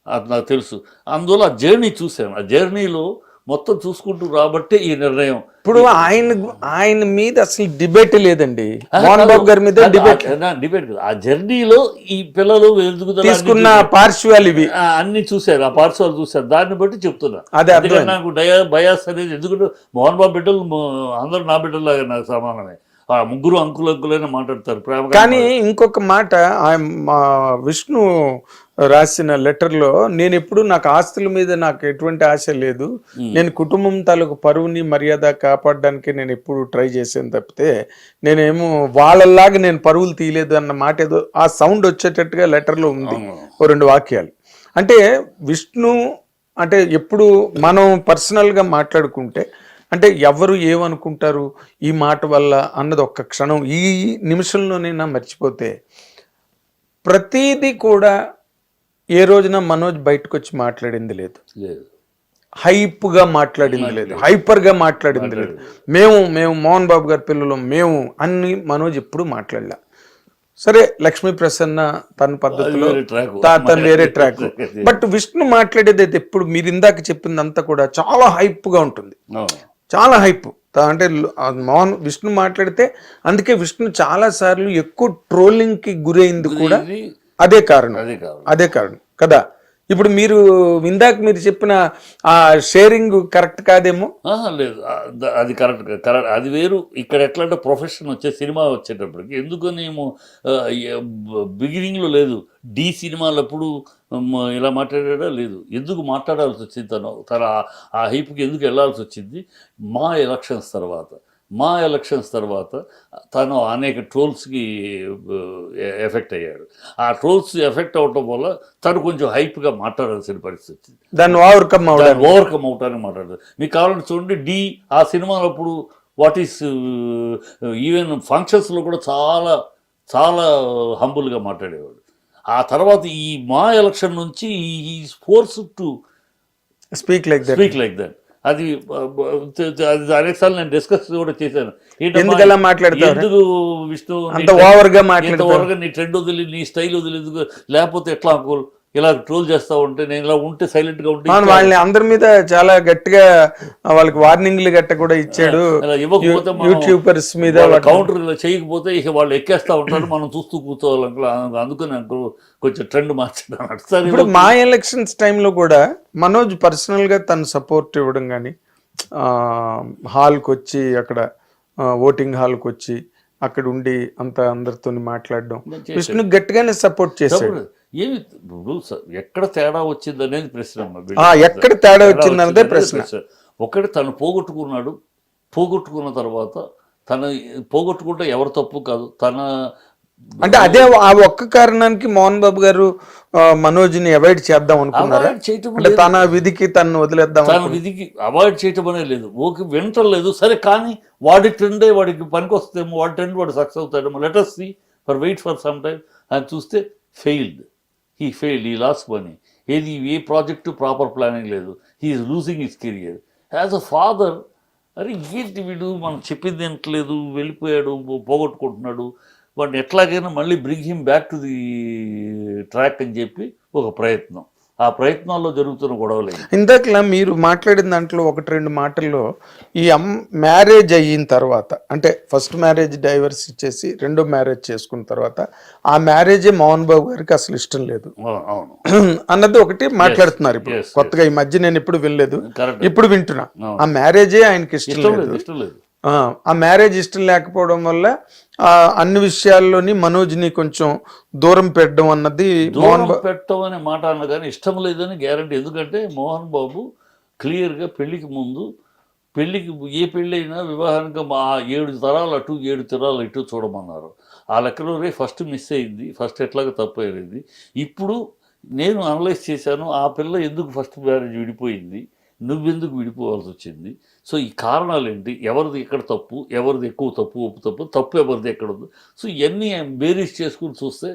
అది నాకు తెలుసు. అందువల్ల ఆ జర్నీ చూశాను. ఆ జర్నీలో మొత్తం చూసుకుంటూ రాబట్టే ఈ నిర్ణయం. ఇప్పుడు ఆయన మీద అసలు డిబేట్ లేదండి. మోహన్ బాబు గారి మీద డిబేట్ కదా. ఆ జర్నీలో ఈ పిల్లలు తీసుకున్న పార్శ్వాలు ఇవి అన్ని చూశారు. ఆ పార్శ్వాలు చూశారు. దాన్ని బట్టి చెప్తున్నా. అదే నాకు బయాస్ అనేది. ఎందుకంటే మోహన్ బాబు బిడ్డలు అందరూ నా బిడ్డలాగా నాకు సమానమే. ఆ ముగ్గురు అంకులైనా మాట్లాడతారు ప్రేమ. కానీ ఇంకొక మాట, విష్ణు రాసిన లెటర్లో, నేను ఎప్పుడు నాకు ఆస్తుల మీద నాకు ఎటువంటి ఆశ లేదు, నేను కుటుంబం తాలూకు పరువుని మర్యాద కాపాడడానికి నేను ఎప్పుడు ట్రై చేసాను తప్పితే నేనేమో వాళ్ళలాగా నేను పరువులు తీయలేదు అన్న మాట ఏదో ఆ సౌండ్ వచ్చేటట్టుగా లెటర్లో ఉంది. 2 వాక్యాలు. అంటే విష్ణు అంటే ఎప్పుడు మనం పర్సనల్గా మాట్లాడుకుంటే అంటే ఎవరు ఏమనుకుంటారు ఈ మాట వల్ల అన్నది ఒక్క క్షణం ఈ నిమిషంలోనైనా మర్చిపోతే, ప్రతిదీ కూడా ఏ రోజున మనోజ్ బయటకు వచ్చి మాట్లాడింది లేదు, హైప్గా మాట్లాడింది లేదు, హైపర్గా మాట్లాడింది లేదు. మేము మోహన్ బాబు గారి పిల్లలు మేము అన్ని మనోజ్ ఎప్పుడు మాట్లాడలే. సరే, లక్ష్మీ ప్రసన్న తన పద్ధతిలో తన వేరే ట్రాక్. బట్ విష్ణు మాట్లాడేది అయితే ఎప్పుడు మీరు ఇందాక చెప్పిందంతా కూడా చాలా హైప్గా ఉంటుంది, చాలా హైప్. అంటే విష్ణు మాట్లాడితే అందుకే విష్ణు చాలా సార్లు ఎక్కువ ట్రోలింగ్కి గురైంది కూడా అదే కారణం కదా. ఇప్పుడు మీరు ఇందాక మీరు చెప్పిన ఆ షేరింగ్ కరెక్ట్ కాదేమో. లేదు, అది కరెక్ట్. అది వేరు. ఇక్కడ ఎట్లా అంటే ప్రొఫెషన్ వచ్చే సినిమా వచ్చేటప్పటికి ఎందుకనేమో బిగినింగ్లో లేదు. డి సినిమాలు అప్పుడు ఇలా మాట్లాడా లేదు. ఎందుకు మాట్లాడాల్సి వచ్చింది, తన ఆ హైప్కి ఎందుకు వెళ్ళాల్సి వచ్చింది? మా ఎలక్షన్స్ తర్వాత తను అనేక ట్రోల్స్కి ఎఫెక్ట్ అయ్యాడు. ఆ ట్రోల్స్ ఎఫెక్ట్ అవటం వల్ల తను కొంచెం హైప్గా మాట్లాడాల్సిన పరిస్థితి వచ్చింది. దాన్ని ఓవర్కమ్ అవటానికి మాట్లాడతారు. మీకు కావాలంటే చూడండి, డి ఆ సినిమాలో అప్పుడు ఈవెన్ ఫంక్షన్స్లో కూడా చాలా చాలా హంబుల్గా మాట్లాడేవాడు. ఆ తర్వాత ఈ మా ఎలక్షన్ నుంచి ఈ force to speak like that. అది అనేకసార్లు నేను డిస్కస్ కూడా చేశాను. ఎందుకు మాట్లాడతారు, ఎందుకు విష్ణు అంత ఓవర్గా నీ ట్రెండ్ వదిలి నీ స్టైల్ వదిలి, లేకపోతే ఎట్లా ఇలా ట్రోల్ చేస్తా ఉంటే, నేను ఇలా ఉంటే సైలెంట్గా ఉంటే వాళ్ళని అందరి మీద చాలా గట్టిగా వాళ్ళకి వార్నింగ్లు గట్ట కూడా ఇచ్చాడు. ఇలా ఇవ్వకపోతే యూట్యూబర్స్ మీద కౌంటర్ ఇలా చేయకపోతే ఇక వాళ్ళు ఎక్కేస్తా ఉంటారు, మనం చూస్తూ కూర్చోవాలి. అందుకని నాకు కొంచెం ట్రెండ్ మార్చాడు. ఇప్పుడు మా ఎలక్షన్స్ టైంలో కూడా మనోజ్ పర్సనల్గా తను సపోర్ట్ ఇవ్వడం కానీ, హాల్కి వచ్చి అక్కడ ఓటింగ్ హాల్కి వచ్చి అక్కడ ఉండి అంత అందరితో మాట్లాడడం, విష్ణు గట్టిగానే సపోర్ట్ చేశాడు. ఏమి ఇప్పుడు ఎక్కడ తేడా వచ్చింది అనేది ప్రశ్న. ఎక్కడ తేడా వచ్చింది అన్నదే ప్రశ్న. ఒకటి తను పోగొట్టుకున్నాడు, పోగొట్టుకున్న తర్వాత తన పోగొట్టుకుంటే ఎవరు తప్పు కాదు, తన అంటే అదే ఆ ఒక్క కారణానికి మోహన్ బాబు గారు మనోజ్ని అవాయిడ్ చేద్దాం అనుకున్నారా? అంటే తన విధికి తను వదిలేద్దాం, తన విధికి అవాయిడ్ చేయటం అనేది లేదు. ఓకే, వింటలేదు సరే, కానీ వాడి ట్రెండే వాడికి పనికి వస్తేమో, వాడి ట్రెండ్ వాడు సక్సెస్ అవుతాడేమో, let us see, wait for some time. అని చూస్తే ఫెయిల్డ్, ఈ లాస్ మనీ. ఏది ఏ ప్రాజెక్టు ప్రాపర్ ప్లానింగ్ లేదు. He is losing his career as a father. అరే ఏంటి వీడు, మనం చెప్పింది వింటలేదు, వెళ్ళిపోయాడు, పోగొట్టుకుంటున్నాడు, వాడిని ఎట్లాగైనా మళ్ళీ bring him back to the track అని చెప్పి ఒక ప్రయత్నం. ఆ ప్రయత్నాల్లో జరుగుతున్న గొడవలే. ఇందాకలా మీరు మాట్లాడిన దాంట్లో ఒకటి రెండు మాటల్లో ఈ మ్యారేజ్ అయిన తర్వాత, అంటే ఫస్ట్ మ్యారేజ్ డైవర్స్ ఇచ్చేసి రెండో మ్యారేజ్ చేసుకున్న తర్వాత ఆ మ్యారేజే మోహన్ బాబు గారికి అసలు ఇష్టం లేదు అన్నది ఒకటి మాట్లాడుతున్నారు. ఇప్పుడు కొత్తగా ఈ మధ్య నేను ఎప్పుడు వినలేదు, ఇప్పుడు వింటున్నా. ఆ మ్యారేజే ఆయనకి ఇష్టం లేదు. ఆ మ్యారేజ్ ఇష్టం లేకపోవడం వల్ల అన్ని విషయాల్లోని మనోజ్ని కొంచెం దూరం పెట్టడం అన్నది. దూరం పెట్టడం అనే మాట అన్న కానీ ఇష్టం లేదని గ్యారంటీ. ఎందుకంటే మోహన్ బాబు క్లియర్గా పెళ్లికి ముందు, పెళ్లికి ఏ పెళ్ళి అయినా వివాహానికి 7 తరాలు అటు 7 తరాలు ఇటు చూడమన్నారు. ఆ లెక్కలో ఫస్ట్ మిస్ అయింది, ఫస్ట్ ఎట్లాగా తప్పు అయ్యేది. ఇప్పుడు నేను అనలైజ్ చేశాను, ఆ పిల్ల ఎందుకు ఫస్ట్ మ్యారేజ్ విడిపోయింది, నువ్వెందుకు విడిపోవాల్సి వచ్చింది. సో ఈ కారణాలు ఏంటి, ఎవరిది ఎక్కడ తప్పు, ఎవరిది ఎక్కువ తప్పు, తప్పు ఎవరిది ఎక్కడ ఉంది. సో ఇవన్నీ బేరీస్ చేసుకుని చూస్తే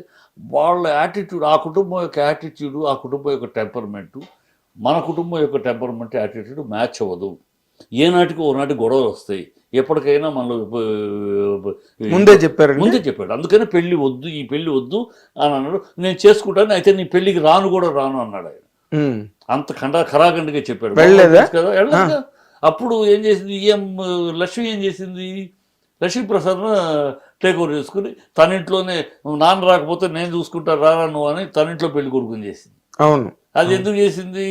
వాళ్ళ యాటిట్యూడ్, ఆ కుటుంబం యొక్క యాటిట్యూడు, ఆ కుటుంబం యొక్క టెంపర్మెంటు, మన కుటుంబం యొక్క టెంపర్మెంట్ యాటిట్యూడ్ మ్యాచ్ అవ్వదు. ఏనాటికి ఓనాటి గొడవలు వస్తాయి. ఎప్పటికైనా మనలో ముందే చెప్పాడు. అందుకని పెళ్ళి వద్దు, ఈ పెళ్ళి వద్దు అని అన్నాడు. నేను చేసుకుంటాను, అయితే నీ పెళ్ళికి రాను అన్నాడు ఆయన. అంత ఖరాఖండిగా చెప్పాడు కదా. అప్పుడు ఏం చేసింది లక్ష్మి, ఏం చేసింది, లక్ష్మీ ప్రసాద్ టేక్ ఓవర్ చేసుకుని తన ఇంట్లోనే, నాన్న రాకపోతే నేను చూసుకుంటా రారా నువ్వు అని తన ఇంట్లో పెళ్లి కొడుకుని చేసింది. అవును, అది ఎందుకు చేసింది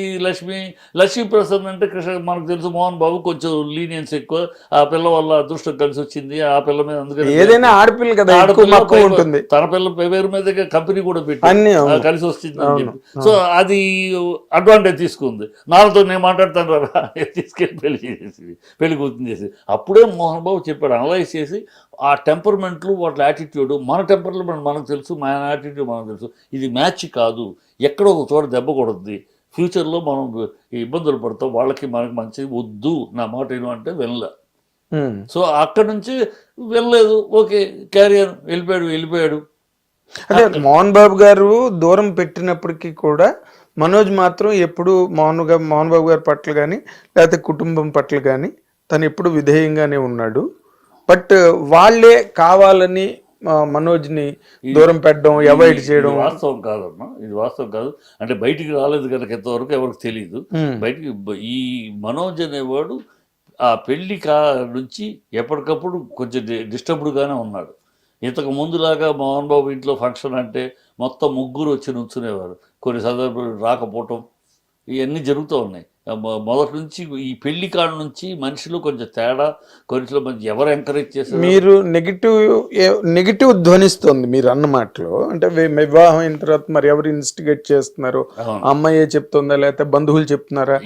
లక్ష్మీ ప్రసాద్ అంటే మనకు తెలుసు, మోహన్ బాబు కొంచెం లీనియన్స్ ఎక్కువ. ఆ పిల్ల వల్ల అదృష్టం కలిసి వచ్చింది ఆ పిల్ల మీద. అందుకని ఏదైనా ఆడపిల్ల కదా, ఉంటుంది. తన పిల్ల పేరు మీద కంపెనీ కూడా పెట్టి కలిసి వచ్చింది అని చెప్పి. సో అది అడ్వాంటేజ్ తీసుకుంది. నాన్నతో నేను మాట్లాడతాను రా తీసుకెళ్ళి పెళ్లి చేసేసి, పెళ్లి కూర్చుని చేసి. అప్పుడే మోహన్ బాబు చెప్పాడు, అనలైజ్ చేసి ఆ టెంపర్మెంట్లు, వాటి యాటిట్యూడ్, మన టెంపర్మెంట్ మనకు తెలుసు, మన యాటిట్యూడ్ మనకు తెలుసు. ఇది మ్యాచ్ కాదు, ఎక్కడో ఒక చోట దెబ్బ కొడుద్ది, ఫ్యూచర్లో మనం ఇబ్బందులు పడతాం, వాళ్ళకి మనకి మంచిది వద్దు, నా మాట ఏమంటే వెళ్ళలే. సో అక్కడి నుంచి వెళ్ళలేదు, ఓకే క్యారియర్, వెళ్ళిపోయాడు. అదే మోహన్ బాబు గారు దూరం పెట్టినప్పటికీ కూడా మనోజ్ మాత్రం ఎప్పుడు మోహన్ బాబు గారి పట్ల కానీ లేకపోతే కుటుంబం పట్ల కానీ తను ఎప్పుడు విధేయంగానే ఉన్నాడు. బట్ వాళ్ళే కావాలని మనోజ్ని దూరం పెట్టడం, అవాయిడ్ చేయడం వాస్తవం కాదమ్మా, ఇది వాస్తవం కాదు. అంటే బయటికి రాలేదు కనుక ఎంతవరకు ఎవరికి తెలియదు. బయటికి ఈ మనోజ్ అనేవాడు ఆ పెళ్లి నుంచి ఎప్పటికప్పుడు కొంచెం డిస్టర్బ్డ్గానే ఉన్నాడు. ఇంతకు ముందులాగా మోహన్ బాబు ఇంట్లో ఫంక్షన్ అంటే మొత్తం ముగ్గురు వచ్చి నుంచునేవారు, కొన్ని సందర్భాలు రాకపోవటం, ఇవన్నీ జరుగుతూ ఉన్నాయి. మొదటి నుంచి ఈ పెళ్లి కాడ నుంచి మనిషిలో కొంచెం తేడా, కొంచెం మంచి ఎవరు ఎంకరేజ్ చేస్తారు. మీరు నెగిటివ్ ధ్వనిస్తుంది మీరు అన్న మాటలో. అంటే వివాహం అయిన తర్వాత మరి ఎవరు ఇన్స్టిగేట్ చేస్తున్నారు, అమ్మాయే చెప్తుందా లేకపోతే బంధువులు చెప్తున్నారా,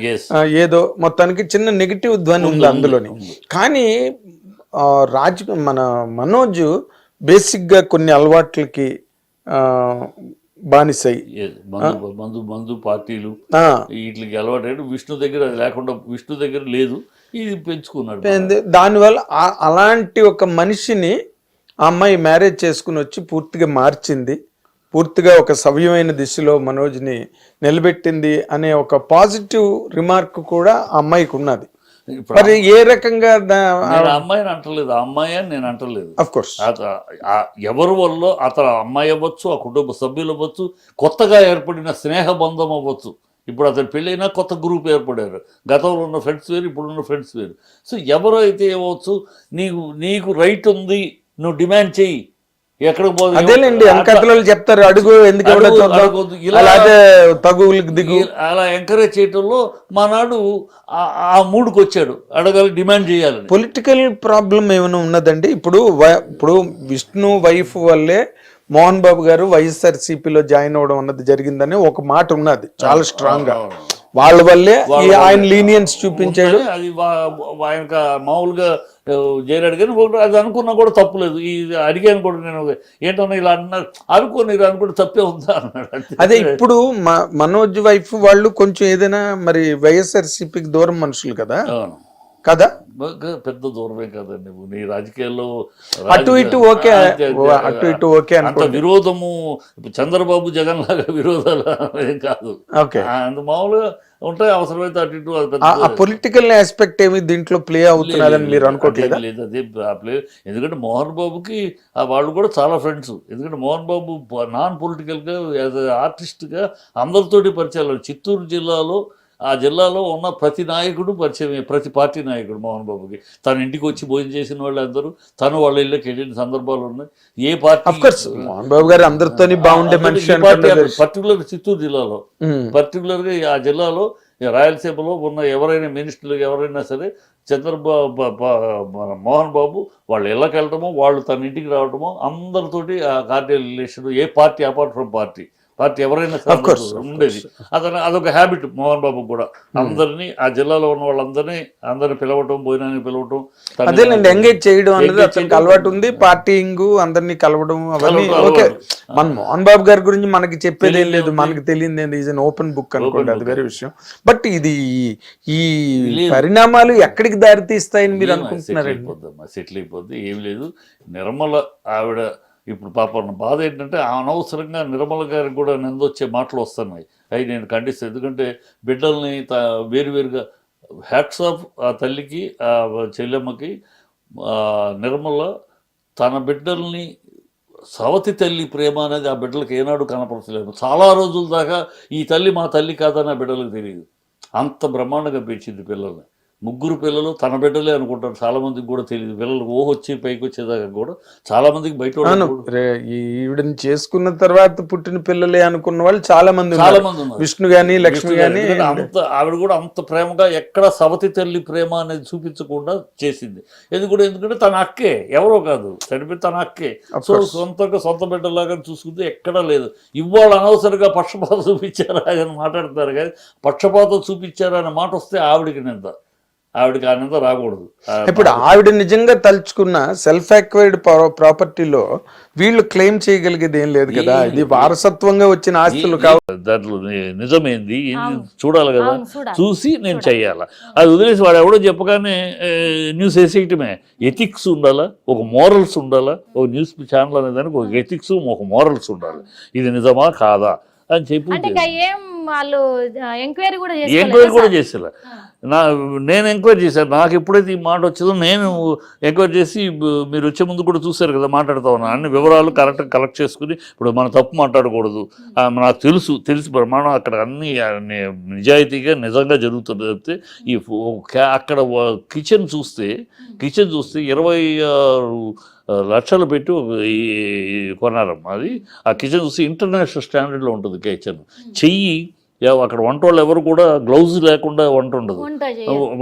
ఏదో మొత్తానికి చిన్న నెగిటివ్ ధ్వని ఉంది అందులోని. కానీ మన మనోజ్ బేసిక్గా కొన్ని అలవాట్లకి బానిసై, మందు పార్టీలు వీటికి అలవాటు. విష్ణు దగ్గర అది లేకుండా, విష్ణు దగ్గర లేదు, ఇది పెంచుకున్నాడు. దానివల్ల అలాంటి ఒక మనిషిని ఆ అమ్మాయి మ్యారేజ్ చేసుకుని వచ్చి పూర్తిగా మార్చింది, పూర్తిగా ఒక సవ్యమైన దిశలో మనోజ్ని నిలబెట్టింది అనే ఒక పాజిటివ్ రిమార్క్ కూడా ఆ అమ్మాయికి ఉన్నది. ఇప్పుడు మరి ఏ రకంగా నేను అమ్మాయిని అంటలేదు, ఆ అమ్మాయి అని నేను అంటలేదు. అఫ్ కోర్స్ ఎవరి వల్ల అతను అమ్మాయి అవ్వచ్చు, ఆ కుటుంబ సభ్యులు అవ్వచ్చు, కొత్తగా ఏర్పడిన స్నేహ బంధం అవ్వచ్చు. ఇప్పుడు అతను పెళ్ళైనా కొత్త గ్రూప్ ఏర్పడారు, గతంలో ఉన్న ఫ్రెండ్స్ వేరు, ఇప్పుడున్న ఫ్రెండ్స్ వేరు. సో ఎవరో అయితే ఏమవచ్చు, నీకు రైట్ ఉంది, నువ్వు డిమాండ్ చెయ్యి, ఎక్కడికి పోదు. అదేలేండి వెనకథలు చెప్తారు, అడుగు ఎందుకు ఎవడో చూద్దాం, అలాగే తగువులకు దిగు అలా ఎంకరేజ్ చేయటంలో మానాడు ఆ మూడుకు వచ్చాడు, అడగాలి, డిమాండ్ చేయాలని. పొలిటికల్ ప్రాబ్లం ఏమైనా ఉన్నదండి? ఇప్పుడు విష్ణు వైఫ్ వల్లే మోహన్ బాబు గారు వైఎస్ఆర్సీపీలో జాయిన్ అవ్వడం అన్నది జరిగిందని ఒక మాట ఉన్నది చాలా స్ట్రాంగ్ గా. వాళ్ళ వల్లే ఆయన లీనియన్స్ చూపించాడు. అది ఆయన మామూలుగా చేయలేడు, కానీ అది అనుకున్నా కూడా తప్పులేదు. ఈ అడిగాను కూడా నేను, ఏంటన్నా ఇలా అన్నారు, అనుకోని ఇలా అనుకుంటే తప్పే ఉందా అన్నాడు. అదే ఇప్పుడు మనోజ్ వైఫ్ వాళ్ళు కొంచెం ఏదైనా మరి వైఎస్ఆర్సీపీకి దూరం మనుషులు కదా కదా, పెద్ద దూరమే కదండి. నువ్వు నీ రాజకీయాల్లో అటు ఇటు ఓకే, అటు ఇటు ఓకే అంత విరోధము చంద్రబాబు జగన్ లాగా విరోధాలు ఏం కాదు. ఓకే, అంత మామూలుగా ఉంటాయి, అవసరమైతే అటు ఇటు. ఆ పొలిటికల్ ఆస్పెక్ట్ ఏమి దీంట్లో ప్లే అవుతున్నదని మీరు అనుకోవట్లేదా? లేదు, అదే ప్లే. ఎందుకంటే మోహన్ బాబుకి వాళ్ళు కూడా చాలా ఫ్రెండ్స్. ఎందుకంటే మోహన్ బాబు నాన్ పొలిటికల్గా యాజ్ ఆర్టిస్ట్గా అందరితోటి పరిచయాలు. చిత్తూరు జిల్లాలో ఆ జిల్లాలో ఉన్న ప్రతి నాయకుడు పరిచయమే, ప్రతి పార్టీ నాయకుడు మోహన్ బాబుకి. తన ఇంటికి వచ్చి భోజనం చేసిన వాళ్ళు అందరూ తను వాళ్ళ ఇళ్ళకి వెళ్ళిన సందర్భాలు ఉన్నాయి. ఏ పార్టీ మోహన్ బాబు గారు అందరితో బాగుండే మనిషి. పర్టికులర్ చిత్తూరు జిల్లాలో, పర్టికులర్గా ఆ జిల్లాలో రాయలసీమలో ఉన్న ఎవరైనా మినిస్టర్లు ఎవరైనా సరే మోహన్ బాబు వాళ్ళ ఇళ్ళకి వెళ్ళటమో, వాళ్ళు తన ఇంటికి రావటమో, అందరితోటి ఆ cordial relation. A party apart from party ఎవరైనా ఉండేది. అదొక హ్యాబిట్ మోహన్ బాబు కూడా. అందరినీ ఆ జిల్లాలో ఉన్న వాళ్ళందరినీ పిలవటం, భోజనాన్ని పిలవటం, అదేనండి ఎంగేజ్ చేయడం అనేది అతనికి అలవాటు ఉంది. పార్టీయింగ్, అందరినీ కలవడం అవన్నీ ఓకే. మన మోహన్ బాబు గారి గురించి మనకి చెప్పేది ఏం లేదు, మనకి తెలియదు ఏంది, ఈజ్ అన్ ఓపెన్ బుక్ అనుకోండి, అది వేరే విషయం. బట్ ఇది ఈ పరిణామాలు ఎక్కడికి దారి తీస్తాయని మీరు అనుకుంటున్నారండి? సెటిల్ అయిపోద్ది, ఏం లేదు. నిర్మల ఆవిడ ఇప్పుడు పాపం బాధ ఏంటంటే, అనవసరంగా నిర్మల గారికి కూడా నిందొచ్చే మాటలు వస్తున్నాయి. అవి నేను ఖండిస్తాను. ఎందుకంటే బిడ్డల్ని వేరువేరుగా హ్యాట్స్ ఆఫ్ ఆ తల్లికి, ఆ చెల్లెమ్మకి. నిర్మల తన బిడ్డల్ని సవతి తల్లి ప్రేమ అనేది ఆ బిడ్డలకి ఏనాడు కనపరచలేదు. చాలా రోజుల దాకా ఈ తల్లి మా తల్లి కాదని ఆ బిడ్డలకు తెలియదు. అంత బ్రహ్మాండంగా పెంచింది పిల్లల్ని. 3 పిల్లలు తన బిడ్డలే అనుకుంటారు, చాలా మందికి కూడా తెలియదు. పిల్లలు వచ్చి పైకి వచ్చేదాకా కూడా చాలా మందికి బయట ఈవిడని చేసుకున్న తర్వాత పుట్టిన పిల్లలే అనుకున్న వాళ్ళు చాలా మంది ఉన్నారు. విష్ణు గాని, లక్ష్మి గాని. ఆవిడ కూడా అంత ప్రేమగా ఎక్కడ సవతి తల్లి ప్రేమ అనేది చూపించకుండా చేసింది. ఎందుకంటే తన అక్కే, ఎవరో కాదు, చనిపోయి తన అక్కే. సో సొంత బిడ్డలాగా చూసుకుంటే ఎక్కడా లేదు. ఇవాళ అనవసరంగా పక్షపాతం చూపించారా అని మాట్లాడతారు, కానీ పక్షపాతం చూపించారా అనే మాట వస్తే ఆవిడికి ఆనంద రాకూడదు. ఇప్పుడు ఆవిడ నిజంగా తలుచుకున్న సెల్ఫ్ అక్వైర్డ్ ప్రాపర్టీలో వీళ్ళు క్లెయిమ్ చేయగలిగేది ఏం లేదు కదా, ఇది వారసత్వంగా వచ్చిన ఆస్తులు కావు. దాంట్లో నిజమైంది చూడాలి కదా, చూసి నేను చెయ్యాలా. అది వదిలేసి వాడు ఎవడో చెప్పగానే న్యూస్ వేసేయటమే. ఎథిక్స్ ఉండాలా, ఒక మోరల్స్ ఉండాలా. ఒక న్యూస్ ఛానల్ అనే దానికి ఒక ఎథిక్స్, ఒక మోరల్స్ ఉండాలి. ఇది నిజమా కాదా అని చెప్పి ఎంక్వైరీ కూడా చేసేలా. నేను ఎంక్వైరీ చేశాను. నాకు ఎప్పుడైతే ఈ మాట వచ్చిందో నేను ఎంక్వైరీ చేసి, మీరు వచ్చే ముందు కూడా చూశారు కదా మాట్లాడుతూ ఉన్నాను, అన్ని వివరాలు కరెక్ట్గా కలెక్ట్ చేసుకుని. ఇప్పుడు మనం తప్పు మాట్లాడకూడదు, నాకు తెలిసి మనం అక్కడ అన్ని నిజాయితీగా నిజంగా జరుగుతుంది. చెప్తే అక్కడ కిచెన్ చూస్తే 26 లక్షలు పెట్టి కొన్నారమ్మా. అది ఆ కిచెన్ చూసి ఇంటర్నేషనల్ స్టాండర్డ్లో ఉంటుంది కిచెన్. చెయ్యి అక్కడ వంట వాళ్ళు ఎవరు కూడా గ్లౌజ్ లేకుండా వంట ఉండదు,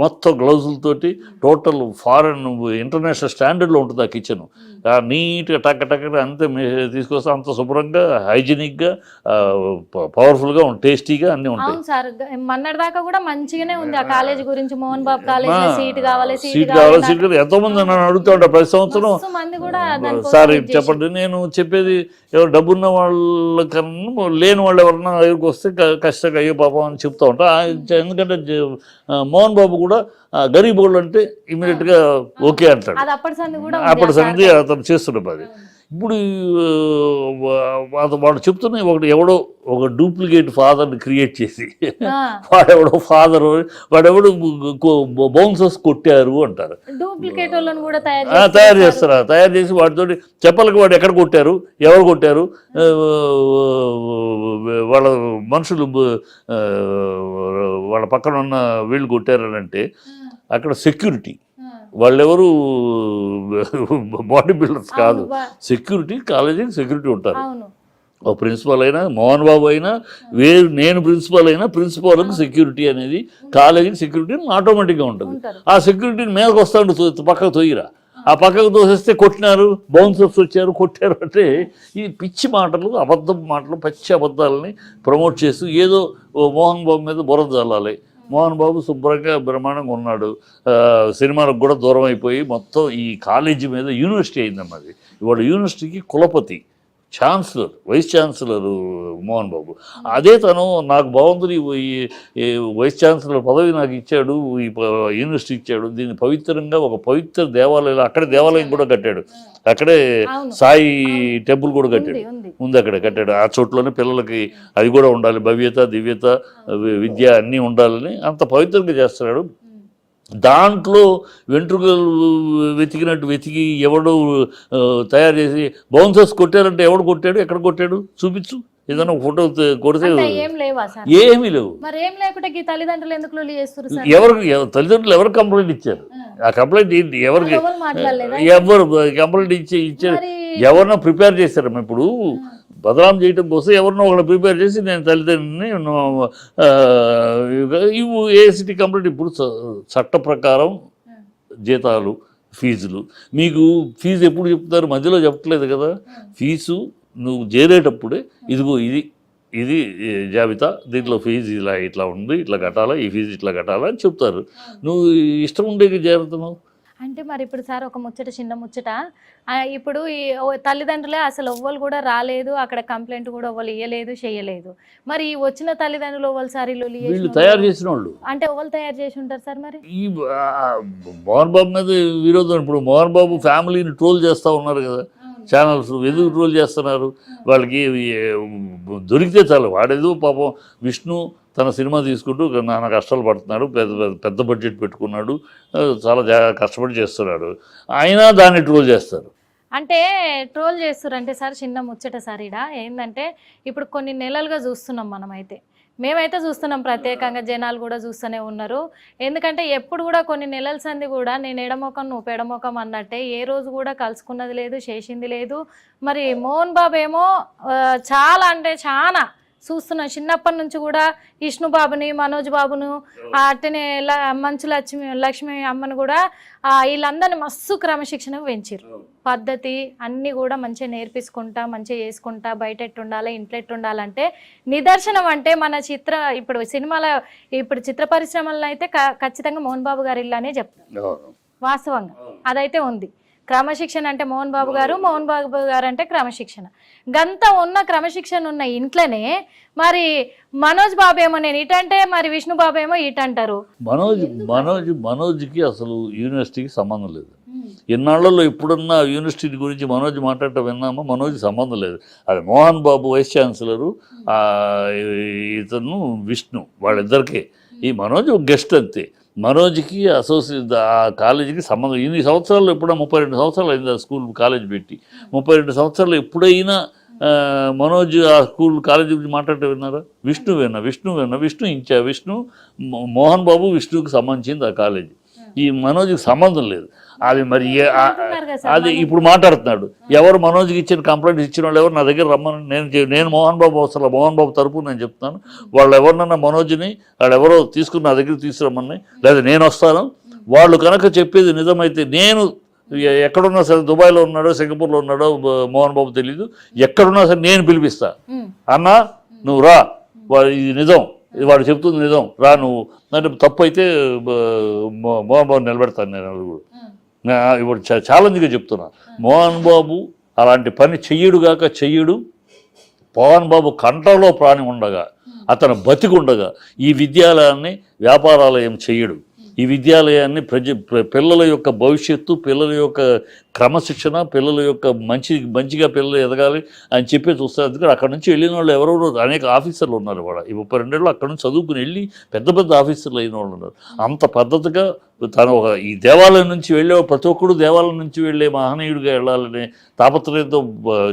మొత్తం గ్లౌజులతోటి టోటల్ ఫారెన్ ఇంటర్నేషనల్ స్టాండర్డ్లో ఉంటుంది ఆ కిచెన్. నీట్గా టక్క అంతే తీసుకొస్తే అంత శుభ్రంగా, హైజీనిక్గా, పవర్ఫుల్గా, టేస్టీగా అన్నీ ఉంటాయి. మొన్నటిదాకా కూడా మంచిగానే ఉంది ఆ కాలేజ్ గురించి. మోహన్ బాబు కాలేజ్ సీట్ కావాలి, ఎంతో మంది నన్ను అడుగుతూ ఉంటారు ప్రతి సంవత్సరం, సార్ చెప్పండి. నేను చెప్పేది ఎవరు డబ్బున్న వాళ్ళకన్నా లేని వాళ్ళు ఎవరన్నా దగ్గరికి వస్తే కష్టంగా అయ్యో పాపం అని చెప్తూ ఉంటా. ఎందుకంటే మోహన్ బాబు కూడా గరీబ్ వాళ్ళు అంటే ఇమీడియట్గా ఓకే అంటాడు. అప్పటి సంది అతను చేస్తుండే. అది ఇప్పుడు వాడు చెప్తున్నా ఎవడో ఒక డూప్లికేట్ ఫాదర్ని క్రియేట్ చేసి వాడెవడో ఫాదర్ వాడెవడు బౌన్సర్స్ కొట్టారు అంటారు. డూప్లికేట్ వాళ్ళని కూడా తయారు చేస్తారా? తయారు చేసి వాటితో చెప్పలకి వాడు ఎక్కడ కొట్టారు, ఎవరు కొట్టారు, వాళ్ళ మనుషులు వాళ్ళ పక్కన ఉన్న వీళ్ళు కొట్టారని అంటే అక్కడ సెక్యూరిటీ వాళ్ళెవరు బాడీ బిల్డర్స్ కాదు, సెక్యూరిటీ కాలేజీకి సెక్యూరిటీ ఉంటారు. ఓ ప్రిన్సిపల్ అయినా మోహన్ బాబు అయినా నేను ప్రిన్సిపల్ అయినా ప్రిన్సిపాల్కి సెక్యూరిటీ అనేది కాలేజీకి సెక్యూరిటీ ఆటోమేటిక్గా ఉంటుంది. ఆ సెక్యూరిటీని మీదకి వస్తాడు పక్కకు తొయ్యిరా, ఆ పక్కకు తోసేస్తే కొట్టినారు, బౌన్సర్స్ వచ్చారు కొట్టారు అంటే ఈ పిచ్చి మాటలు, అబద్ధం మాటలు, పచ్చి అబద్ధాలని ప్రమోట్ చేస్తూ ఏదో మోహన్ బాబు మీద బురద చల్లాలి. మోహన్ బాబు శుభ్రంగా బ్రహ్మాండంగా ఉన్నాడు, సినిమాలకు కూడా దూరం అయిపోయి మొత్తం ఈ కాలేజీ మీద యూనివర్సిటీ అయిందన్నది. ఇవాళ యూనివర్సిటీకి కులపతి, chancellor, vice chancellor Mohan Babu. అదే తను నాకు బాగుంది ఈ వైస్ ఛాన్సలర్ పదవి నాకు ఇచ్చాడు, ఈ యూనివర్సిటీ ఇచ్చాడు, దీన్ని పవిత్రంగా ఒక పవిత్ర దేవాలయం, అక్కడే దేవాలయం కూడా కట్టాడు, అక్కడే సాయి టెంపుల్ కూడా కట్టాడు, ఉంది అక్కడ కట్టాడు. ఆ చోట్లోనే పిల్లలకి అది కూడా ఉండాలి, భవ్యత, దివ్యత, విద్య అన్నీ ఉండాలని అంత పవిత్రంగా చేస్తున్నాడు. దాంట్లో వెంట్రుకలు వెతికినట్టు వెతికి ఎవడు తయారు చేసి బౌన్సర్స్ కొట్టారంటే ఎవడు కొట్టాడు, ఎక్కడ కొట్టాడు చూపించు, ఏదైనా ఫోటో కొడితే ఏమీ లేవు. ఎవరు తల్లిదండ్రులు ఎవరు కంప్లైంట్ ఇచ్చారు? ఆ కంప్లైంట్ ఏంటి, ఎవరికి ఎవరు కంప్లైంట్ ఇచ్చారు? ఎవరినో ప్రిపేర్ చేశారు. ఇప్పుడు బదనాం చేయడం కోసం ఎవరినో ఒకళ్ళు ప్రిపేర్ చేసి నేను తల్లిదండ్రులని ఇవి ఏసిటీ కంప్లైంట్. ఇప్పుడు చట్ట ప్రకారం జీతాలు, ఫీజులు, మీకు ఫీజు ఎప్పుడు చెప్తారు? మధ్యలో చెప్పట్లేదు కదా. ఫీజు నువ్వు చేరేటప్పుడే ఇదిగో ఇది జాబితా, దీంట్లో ఫీజు ఇట్లా ఉంది, ఇట్లా కట్టాలా, ఈ ఫీజు ఇట్లా కట్టాలా అని చెప్తారు. నువ్వు ఇష్టం ఉండేకి చేరుతున్నావు అంటే. మరి ఇప్పుడు సార్ ఒక ముచ్చట, చిన్న ముచ్చట, ఇప్పుడు ఈ తల్లిదండ్రులే అసలు ఎవ్వరు కూడా రాలేదు, అక్కడ కంప్లైంట్ కూడా ఎవ్వరు ఇవ్వలేదు, చేయలేదు. మరి వచ్చిన తల్లిదండ్రులు ఎవ్వరు సార్ వీళ్ళు తయారు చేసిన వాళ్ళు అంటే ఎవరు తయారు చేసి ఉంటారు సార్? మరి ఈ మోహన్ బాబు మీద విరోధం. ఇప్పుడు మోహన్ బాబు ఫ్యామిలీని ట్రోల్ చేస్తూ ఉన్నారు కదా ఛానల్స్. ఎందుకు ట్రోల్ చేస్తున్నారు? వాళ్ళకి దొరికితే చాలు. వాడేదో పాపం విష్ణు తన సినిమా తీసుకుంటూ నాన్న కష్టాలు పడుతున్నాడు, పెద్ద బడ్జెట్ పెట్టుకున్నాడు, చాలా కష్టపడి చేస్తున్నాడు, అయినా దాన్ని ట్రోల్ చేస్తారు. అంటే ట్రోల్ చేస్తారంటే సార్ చిన్న ముచ్చట సార్, ఇడ ఏంటంటే ఇప్పుడు కొన్ని నెలలుగా చూస్తున్నాం మనమైతే, మేమైతే చూస్తున్నాం, ప్రత్యేకంగా జనాలు కూడా చూస్తూనే ఉన్నారు. ఎందుకంటే ఎప్పుడు కూడా కొన్ని నెలల సంది కూడా నేను ఎడమొఖం నువ్వు పెడమొఖం అన్నట్టే, ఏ రోజు కూడా కలుసుకున్నది లేదు, చేసింది లేదు. మరి మోహన్ బాబు ఏమో చాలా అంటే చాలా చూస్తున్నాం చిన్నప్పటి నుంచి కూడా విష్ణు బాబుని, మనోజ్ బాబును, అట్టనే మంచు లక్ష్మి అమ్మను కూడా వీళ్ళందరినీ మస్తు క్రమశిక్షణకు పెంచారు. పద్ధతి అన్నీ కూడా మంచిగా నేర్పించుకుంటా, మంచిగా చేసుకుంటా, బయట ఎట్టుండాలి, ఇంట్లో ఎట్టుండాలంటే నిదర్శనం అంటే మన ఇప్పుడు సినిమాల ఇప్పుడు చిత్ర పరిశ్రమల్లో అయితే ఖచ్చితంగా మోహన్ బాబు గారు ఇల్లానే చెప్తారు వాస్తవంగా. అదైతే ఉంది. క్రమశిక్షణ అంటే మోహన్ బాబు గారు అంటే క్రమశిక్షణ. గంత ఉన్న క్రమశిక్షణ ఉన్న ఇంట్లోనే మరి మనోజ్ బాబు ఏమో నేను ఇటంటే, మరి విష్ణు బాబు ఏమో ఇటంటారు. మనోజ్కి అసలు యూనివర్సిటీకి సంబంధం లేదు. ఇన్నాళ్లలో ఇప్పుడున్న యూనివర్సిటీ గురించి మనోజ్ మాట్లాడటం విన్నామో? మనోజ్కి సంబంధం లేదు. అది మోహన్ బాబు వైస్ ఛాన్సలరు, ఇతను విష్ణు, వాళ్ళిద్దరికే. ఈ మనోజ్ ఒక గెస్ట్ అంతే. మనోజ్కి ఆ కాలేజీకి సంబంధం. ఇన్ని సంవత్సరాలు ఎప్పుడో 32 సంవత్సరాలు అయింది ఆ స్కూల్ కాలేజ్ పెట్టి. 32 సంవత్సరాలు ఎప్పుడైనా మనోజ్ ఆ స్కూల్ కాలేజీ గురించి మాట్లాడటం విన్నారా? విష్ణు మోహన్ బాబు విష్ణుకి సంబంధించింది ఆ కాలేజీ. ఈ మనోజ్కి సంబంధం లేదు. అది మరి అది ఇప్పుడు మాట్లాడుతున్నాడు. ఎవరు మనోజ్కి ఇచ్చిన కంప్లైంట్ ఇచ్చిన వాళ్ళు ఎవరు నా దగ్గర రమ్మని నేను మోహన్ బాబు అవసరం, మోహన్ బాబు తరపు నేను చెప్తున్నాను. వాళ్ళు ఎవరినన్నా మనోజ్ని వాళ్ళెవరో తీసుకుని నా దగ్గర తీసుకురమ్మని, లేదా నేను వస్తాను. వాళ్ళు కనుక చెప్పేది నిజమైతే, నేను ఎక్కడున్నా సరే, దుబాయ్లో ఉన్నాడో సింగపూర్లో ఉన్నాడో మోహన్ బాబు తెలీదు, ఎక్కడున్నా సరే నేను పిలిపిస్తా. అన్నా నువ్వు రా, ఇది నిజం, వాడు చెప్తుంది నిజం, రా నువ్వు అంటే తప్పు అయితే మోహన్ బాబు నిలబెడతాను నేను. ఇప్పుడు ఛాలెంజ్గా చెప్తున్నా, మోహన్ బాబు అలాంటి పని చెయ్యడు. మోహన్ బాబు కంటలో ప్రాణి ఉండగా, అతను బతికుండగా ఈ విద్యాలయాన్ని వ్యాపారాలయం చెయ్యడు. ఈ విద్యాలయాన్ని పిల్లల యొక్క భవిష్యత్తు, పిల్లల యొక్క క్రమశిక్షణ, పిల్లల యొక్క మంచిగా పిల్లలు ఎదగాలి అని చెప్పి చూస్తారు. అందుకని అక్కడ నుంచి వెళ్ళిన వాళ్ళు ఎవరెవరో అనేక ఆఫీసర్లు ఉన్నారు. కూడా ఈ 32 ఏళ్ళు అక్కడ నుంచి చదువుకుని వెళ్ళి పెద్ద ఆఫీసర్లు అయిన వాళ్ళు ఉన్నారు. అంత పద్ధతిగా తను ఈ దేవాలయం నుంచి వెళ్ళే ప్రతి ఒక్కడు దేవాలయం నుంచి వెళ్ళే మహనీయుడిగా వెళ్ళాలనే తాపత్రయంతో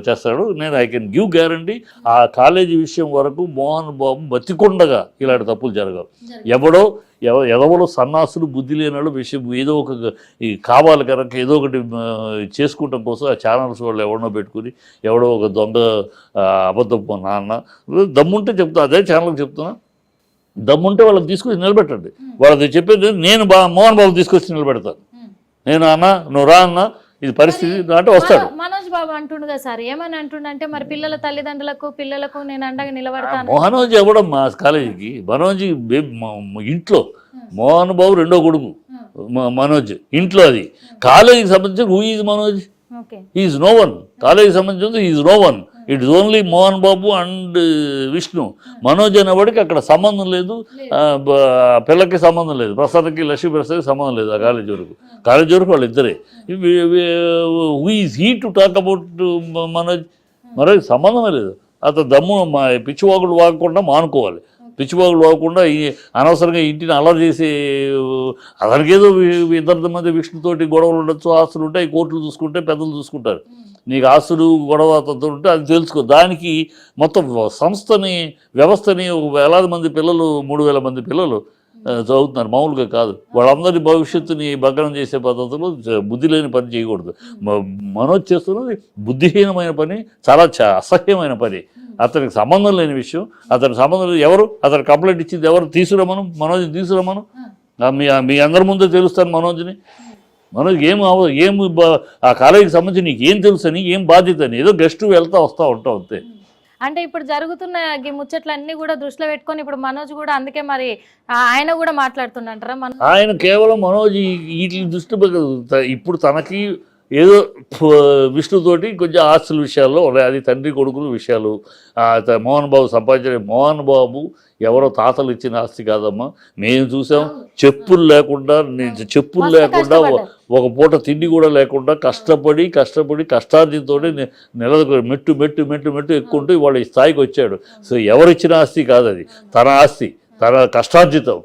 చేస్తాడు. నేను ఐ కెన్ గివ్ గ్యారంటీ ఆ కాలేజీ విషయం వరకు మోహన్ బాబు బతికుండగా ఇలాంటి తప్పులు జరగవు. ఎవడో సన్నాసులు, బుద్ధి లేనాడు విషయం ఏదో ఒక కావాలి కనుక ఏదో ఒకటి చేసుకుంటాం కోసం ఆ ఛానల్స్ వాళ్ళు ఎవడో పెట్టుకుని ఎవడో ఒక దొంగ అబద్ధం నాన్న దమ్ముంటే చెప్తా, అదే ఛానల్కి చెప్తున్నా, దమ్ముంటే వాళ్ళని తీసుకొచ్చి నిలబెట్టండి. వాళ్ళది చెప్పేది నేను మోహన్ బాబు తీసుకొచ్చి నిలబెడతాను. నేను అన్న నువ్వు రా అన్న ఇది పరిస్థితి అంటే వస్తాడు. మనోజ్ బాబు అంటుండు కదా సార్, ఏమని అంటుండంటే మరి పిల్లల తల్లిదండ్రులకు పిల్లలకు నేను అండగా నిలబడతాను. మోహనోజ్ ఎవడం మా కాలేజీకి మనోజ్ ఇంట్లో మోహన్ బాబు రెండో కొడుకు మనోజ్ ఇంట్లో. అది కాలేజీకి సంబంధించి who is Manoj? Is no one. కాలేజీకి సంబంధించి is no one. It is only Mohan Babu and Vishnu. Manoj అనేవాడికి అక్కడ సంబంధం లేదు, పిల్లకి సంబంధం లేదు, ప్రసాద్కి లక్ష్మీ ప్రసాద్కి సంబంధం లేదు. ఆ కాలేజీ వరకు వాళ్ళు ఇద్దరే. Who is he to talk about Manoj? సంబంధమే లేదు. అతను దమ్ము పిచ్చివాగుడు వాగకుండా మానుకోవాలి. పిచ్చివాగుడు వాగకుండా అనవసరంగా ఇంటిని అల్లరి చేసి అతనికి ఏదో ఇద్దరి మధ్య విష్ణుతోటి గొడవలు ఉండొచ్చు, ఆస్తులు ఉంటాయి, కోర్టులు చూసుకుంటే పెద్దలు చూసుకుంటారు. నీకు ఆస్తులు గొడవ ఉంటే అది తెలుసుకో. దానికి మొత్తం వ్యవస్థని 1,000 మంది పిల్లలు, 3,000 మంది పిల్లలు చదువుతున్నారు, మామూలుగా కాదు. వాళ్ళందరి భవిష్యత్తుని భగ్నం చేసే పద్ధతిలో బుద్ధి లేని పని చేయకూడదు. మనోజ్ చేస్తున్నది బుద్ధిహీనమైన పని, చాలా అసహ్యమైన పని. అతనికి సంబంధం లేని విషయం. అతనికి సంబంధం లేదు. ఎవరు అతను కంప్లైంట్ ఇచ్చింది? ఎవరు? తీసుకురమ్మను, మనోజ్ని తీసుకురమ్మను. మీ అందరి ముందే తెలుస్తాను మనోజ్ని. మనోజ్ ఏం ఆ కాలేజీకి సంబంధించి నీకు ఏం తెలుసు అని, ఏం బాధ్యత అని, ఏదో గెస్ట్ వస్తూ ఉంటావు అంతే. అంటే ఇప్పుడు జరుగుతున్న ఈ ముచ్చట్లన్నీ కూడా దృష్టిలో పెట్టుకొని ఇప్పుడు మనోజ్ కూడా అందుకే మరి ఆయన కూడా మాట్లాడుతుండంటారా? ఆయన కేవలం మనోజ్ వీటిని దృష్టి ఇప్పుడు తనకి ఏదో విష్ణుతోటి కొంచెం ఆస్తుల విషయాల్లో ఉన్నాయి. అది తండ్రి కొడుకుల విషయాలు. మోహన్ బాబు సంపాదించిన మోహన్ బాబు ఎవరో తాతలు ఇచ్చిన ఆస్తి కాదమ్మా. మేము చూసాం, చెప్పులు లేకుండా ఒక పూట తిండి కూడా లేకుండా కష్టార్జితో మెట్టు ఎక్కుంటూ ఇవాళ ఈ స్థాయికి వచ్చాడు. సో ఎవరిచ్చిన ఆస్తి కాదు, అది తన ఆస్తి, తన కష్టార్జితం.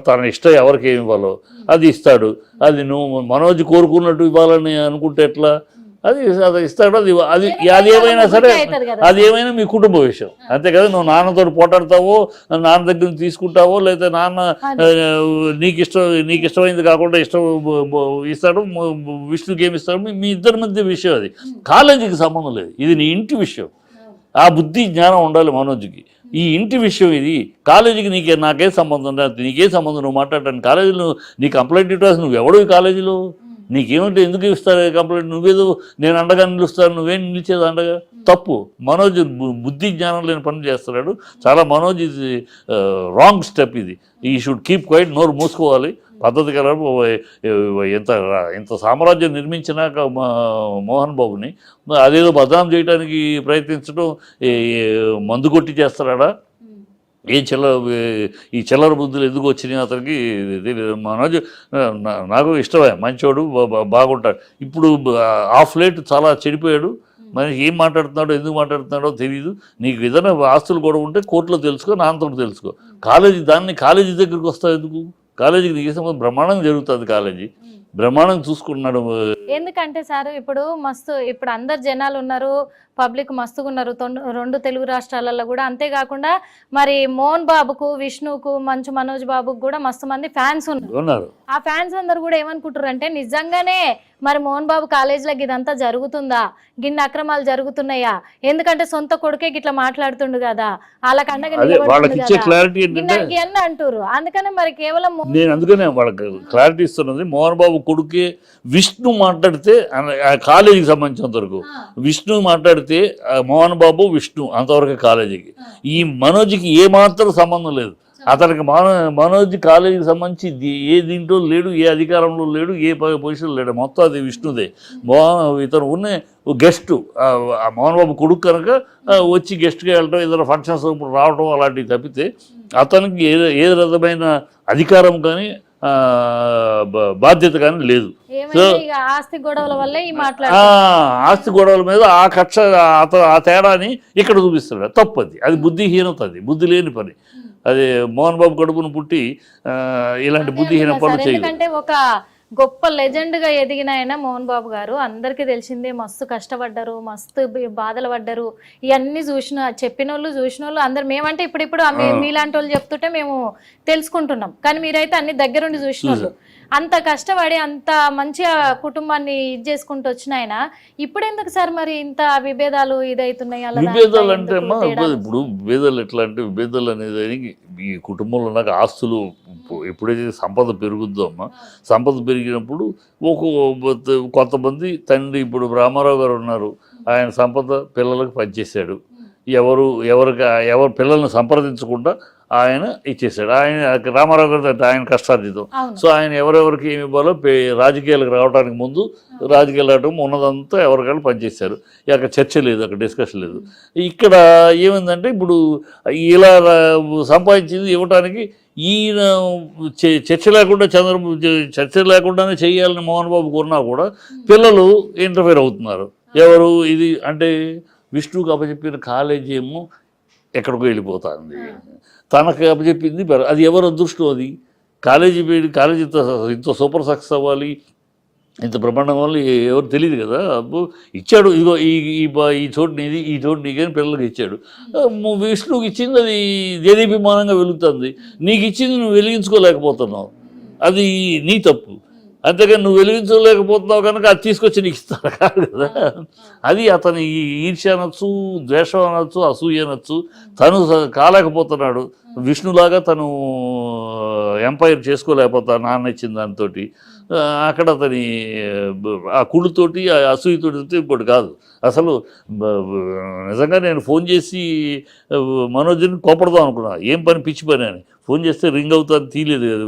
తన ఇష్టం ఎవరికి ఏమి ఇవ్వాలో అది ఇస్తాడు. అది నువ్వు మనోజ్ కోరుకున్నట్టు ఇవ్వాలని అనుకుంటే ఎట్లా? అది ఇస్తాడు. అది ఏమైనా సరే, అది ఏమైనా మీ కుటుంబ విషయం అంతే కదా. నువ్వు నాన్నతో పోటాడతావో, నాన్న దగ్గర నుంచి తీసుకుంటావో, లేదా నాన్న నీకు ఇష్టమైంది కాకుండా ఇస్తాడు, విష్ణుకి ఏమి ఇస్తాడు, మీ ఇద్దరి మధ్య విషయం. అది కాలేజీకి సంబంధం లేదు. ఇది నీ ఇంటి విషయం. ఆ బుద్ధి జ్ఞానం ఉండాలి మనోజ్కి. ఈ ఇంటి విషయం ఇది. కాలేజీకి నాకే సంబంధం లేదు, నీకే సంబంధం. నువ్వు మాట్లాడటానికి కాలేజీలో నీ కంప్లైంట్ ఇవ్వాలి. నువ్వు ఎవడో ఈ కాలేజీలో నీకేమంటే ఎందుకు ఇస్తారు కంప్లైంట్? నువ్వేదో నేను అండగా నిలుస్తాను, నువ్వేం నిలిచేది అండగా? తప్పు. మనోజ్ బుద్ధి జ్ఞానం లేని పని చేస్తున్నాడు. చాలా మనోజ్ ఇది రాంగ్ స్టెప్. ఇది ఈ షుడ్ కీప్ క్వైట్. నోరు మూసుకోవాలి. పద్ధతి కల ఎంత సామ్రాజ్యం నిర్మించినాక మోహన్ బాబుని అదేదో బదనాం చేయడానికి ప్రయత్నించడం మందు కొట్టి చేస్తాడా? ఈ చిల్లర బుద్ధులు ఎందుకు వచ్చినాయి అతనికి? మనోజ్ నాకు ఇష్టమే, మంచోడు, బాగుంటాడు. ఇప్పుడు ఆఫ్ లేట్ చాలా చెడిపోయాడు. మరి ఏం మాట్లాడుతున్నాడో, ఎందుకు మాట్లాడుతున్నాడో తెలియదు. నీకు ఏదైనా ఆస్తులు కూడా ఉంటే కోర్టులో తెలుసుకో, నాన్నతో తెలుసుకో. కాలేజీ దగ్గరికి వస్తావు ఎందుకు? కాలేజీకి దిగేసే బ్రహ్మాండంగా జరుగుతుంది. కాలేజీ బ్రహ్మాండంగా చూసుకుంటున్నాడు. ఎందుకంటే సార్ ఇప్పుడు అందరు జనాలు ఉన్నారు, పబ్లిక్ మస్తుగా ఉన్నారు 2 తెలుగు రాష్ట్రాలలో కూడా. అంతేకాకుండా మరి మోహన్ బాబుకు, విష్ణుకు, మంచు మనోజ్ బాబుకు కూడా మస్తు మంది ఫ్యాన్స్ ఉన్నారు. ఆ ఫ్యాన్స్ అందరు కూడా ఏమనుకుంటారు అంటే నిజంగానే మరి మోహన్ బాబు కాలేజీలో ఇదంతా జరుగుతుందా, గిన్ని అక్రమాలు జరుగుతున్నాయా? ఎందుకంటే సొంత కొడుకే ఇట్లా మాట్లాడుతుండు కదా, వాళ్ళకి అండగా అంటారు. అందుకనే మరి కేవలం నేను అందుకనే వాళ్ళకి క్లారిటీ ఇస్తున్నది. మోహన్ బాబు కొడుకే విష్ణు మాట్లాడితే కాలేజీకి సంబంధించినంత వరకు, విష్ణు మాట్లాడితే మోహన్ బాబు విష్ణు అంతవరకు కాలేజీకి. ఈ మనోజ్కి ఏమాత్రం సంబంధం లేదు. అతనికి మనోజ్ కాలేజీకి సంబంధించి ఏ దీంట్లో లేడు, ఏ అధికారంలో లేడు, ఏ పొజిషన్లో లేడు. మొత్తం అది విష్ణుదే. ఇతను ఉన్న గెస్టు మోహన్ బాబు కొడుకు కనుక వచ్చి గెస్ట్గా వెళ్ళటం, ఏదైనా ఫంక్షన్స్ రావడం అలాంటివి తప్పితే అతనికి ఏ విధమైన అధికారం కానీ బాధ్యత కానీ లేదు. ఏమైనా ఇక ఆస్తి గొడవల వల్లే ఈ ఆస్తి గొడవల మీద ఆ కక్ష ఆ తేడాని ఇక్కడ చూపిస్తాడు. తప్పది, అది బుద్ధిహీనత, అది బుద్ధి లేని పని. అది మోహన్ బాబు కడుపును పుట్టి ఇలాంటి బుద్ధిహీన పనులు చేయదు. ఎందుకంటే ఒక గొప్ప లెజెండ్ గా ఎదిగిన ఆయన మోహన్ బాబు గారు, అందరికీ తెలిసిందే, మస్తు కష్టపడ్డారు, మస్తు బాధలు పడ్డారు. ఇవన్నీ చెప్పిన వాళ్ళు చూసిన వాళ్ళు అందరు, మేమంటే ఇప్పుడు మీలాంటి వాళ్ళు చెప్తుంటే మేము తెలుసుకుంటున్నాం, కానీ మీరైతే అన్ని దగ్గరుండి చూసిన వాళ్ళు. అంత కష్టపడి అంత మంచిగా కుటుంబాన్ని ఇది చేసుకుంటూ వచ్చిన ఆయన ఇప్పుడు ఎందుకు సార్ మరి ఇంత విభేదాలు ఇదైతున్నాయి? విభేదాలు అంటే అమ్మా, ఇప్పుడు విభేదాలు ఎట్లా అంటే, విభేదాలు అనేది ఈ కుటుంబంలో నాకు ఆస్తులు ఎప్పుడైతే సంపద పెరుగుద్దో అమ్మా, సంపద పెరిగినప్పుడు కొంతమంది తండ్రి, ఇప్పుడు రామారావు గారు ఉన్నారు, ఆయన సంపద పిల్లలకు పనిచేశాడు. ఎవరు పిల్లల్ని సంప్రదించకుండా ఆయన ఇచ్చేసాడు. ఆయన రామారావు గారు ఆయన కష్టార్జితం. సో ఆయన ఎవరెవరికి ఏమి ఇవ్వాలో రాజకీయాలకు రావడానికి ముందు, రాజకీయాలు రావడం ఉన్నదంతా ఎవరికైనా పనిచేశారు. అక్కడ చర్చ లేదు, అక్కడ డిస్కషన్ లేదు. ఇక్కడ ఏమైందంటే, ఇప్పుడు ఇలా సంపాదించింది ఇవ్వటానికి ఈయన చర్చ లేకుండా చర్చ లేకుండానే చేయాలని మోహన్ బాబు కోరినా కూడా పిల్లలు ఇంటర్ఫేర్ అవుతున్నారు. ఎవరు ఇది అంటే, విష్ణుకు అప్పచెప్పిన కాలేజీ ఏమో ఎక్కడికో వెళ్ళిపోతుంది, తనకు అప్పచెప్పింది అది ఎవరు అదృష్టం? అది కాలేజీ ఇంత సూపర్ సక్సెస్ అవ్వాలి, ఇంత బ్రహ్మాండం వల్ల ఎవరు తెలియదు కదా. ఇచ్చాడు, ఇదిగో ఈ చోటు నీది, ఈ చోటు నీకని పిల్లలకి ఇచ్చాడు. విష్ణువుకి ఇచ్చింది అది దేదీభిమానంగా వెలుగుతుంది, నీకు ఇచ్చింది నువ్వు వెలిగించుకోలేకపోతున్నావు, అది నీ తప్పు. అంతేగాని నువ్వు వెలిగించలేకపోతున్నావు కనుక అది తీసుకొచ్చి నీకు ఇస్తాను కాదు కదా. అది అతని ఈర్ష్య అనొచ్చు, ద్వేషం అనొచ్చు, అసూయ అనొచ్చు. తను కాలేకపోతున్నాడు, విష్ణులాగా తను ఎంపైర్ చేసుకోలేకపోతా నాన్న ఇచ్చిన దాంతో. అక్కడ అతని ఆ కుళ్ళుతోటి, ఆ అసూయతోటి ఇంకోటి కాదు. అసలు నిజంగా నేను ఫోన్ చేసి మనోజ్ని కోపడదాం అనుకున్నా, ఏం పని పిచ్చి పని అని. ఫోన్ చేస్తే రింగ్ అవుతుంది, తీయలేదు.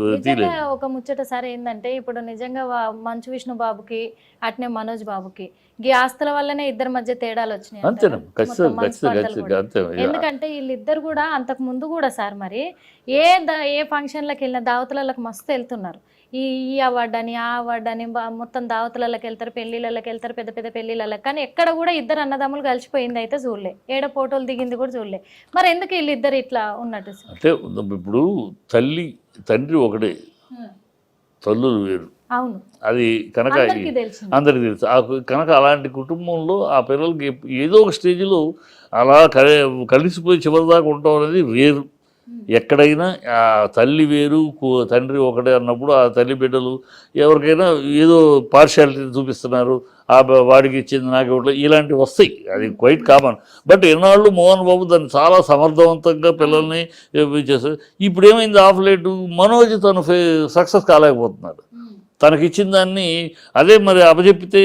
ఒక ముచ్చట సార్ ఏంటంటే, ఇప్పుడు నిజంగా మంచు విష్ణు బాబుకి అట్నే మనోజ్ బాబుకి ఈ ఆస్తుల వల్లనే ఇద్దరి మధ్య తేడాలు వచ్చినాయి. అంతేనా? ఖచ్చితంగా అంతే. ఎందుకంటే వీళ్ళిద్దరు కూడా అంతకు ముందు కూడా సార్ మరి ఏ ఫంక్షన్లకు వెళ్ళిన దావతులకు మస్తు వెళ్తున్నారు. ఈ అవార్డు అని, ఆ అవార్డు అని, మొత్తం దావతులకి వెళ్తారు, పెళ్లిళ్ళకి వెళ్తారు, పెద్ద పెద్ద పెళ్లిళ్ళకి. కానీ ఎక్కడ కూడా ఇద్దరు అన్నదమ్ములు కలిసిపోయింది అయితే చూడలే, ఏడ ఫోటోలు దిగింది కూడా చూడలే. మరి ఎందుకు వీళ్ళిద్దరు ఇట్లా ఉన్నట్టు? అంటే ఇప్పుడు తండ్రి ఒకటే, తల్లులు వేరు. అవును, అది కనుక అందరికీ తెలుసు. కనుక అలాంటి కుటుంబంలో ఆ పిల్లలకి ఏదో ఒక స్టేజ్లో అలా కలిసిపోయి చివరిదాకా ఉండటం అనేది వేరు. ఎక్కడైనా ఆ తల్లి వేరు తండ్రి ఒకటే అన్నప్పుడు ఆ తల్లి బిడ్డలు ఎవరికైనా ఏదో పార్షియాలిటీ చూపిస్తున్నారు, వాడికి ఇచ్చింది నాకు ఇవ్వట్లేదు, ఇలాంటివి వస్తాయి. అది క్వైట్ కామన్. బట్ ఎన్నాళ్ళు మోహన్ బాబు దాన్ని చాలా సమర్థవంతంగా పిల్లల్ని చేస్తారు. ఇప్పుడు ఏమైంది, ఆఫ్ లేటు మనోజ్ తను సక్సెస్ కాలేకపోతున్నాడు. తనకిచ్చిన దాన్ని అదే మరి అప్పచెప్పితే,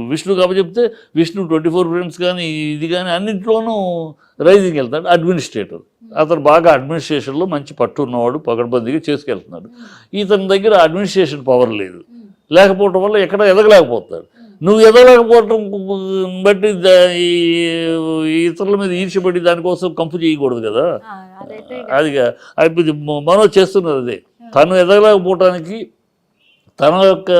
విష్ణుకి అప్పచెప్తే విష్ణు 24 ఫ్రేమ్స్ కానీ ఇది కానీ అన్నింటిలోనూ రైజింగ్ వెళ్తాడు. అడ్మినిస్ట్రేటర్ అతను బాగా అడ్మినిస్ట్రేషన్లో మంచి పట్టు ఉన్నవాడు, పకడ్బందీగా చేసుకెళ్తున్నాడు. ఇతని దగ్గర అడ్మినిస్ట్రేషన్ పవర్ లేదు, లేకపోవటం వల్ల ఎక్కడ ఎదగలేకపోతాడు. నువ్వు ఎదగలేకపోవటం బట్టి ఇతరుల మీద ఈర్ష్యపడి దానికోసం కంపు చేయకూడదు కదా. అది మనోజ్ చేస్తున్నది అదే. తను ఎదగలేకపోవటానికి తన యొక్క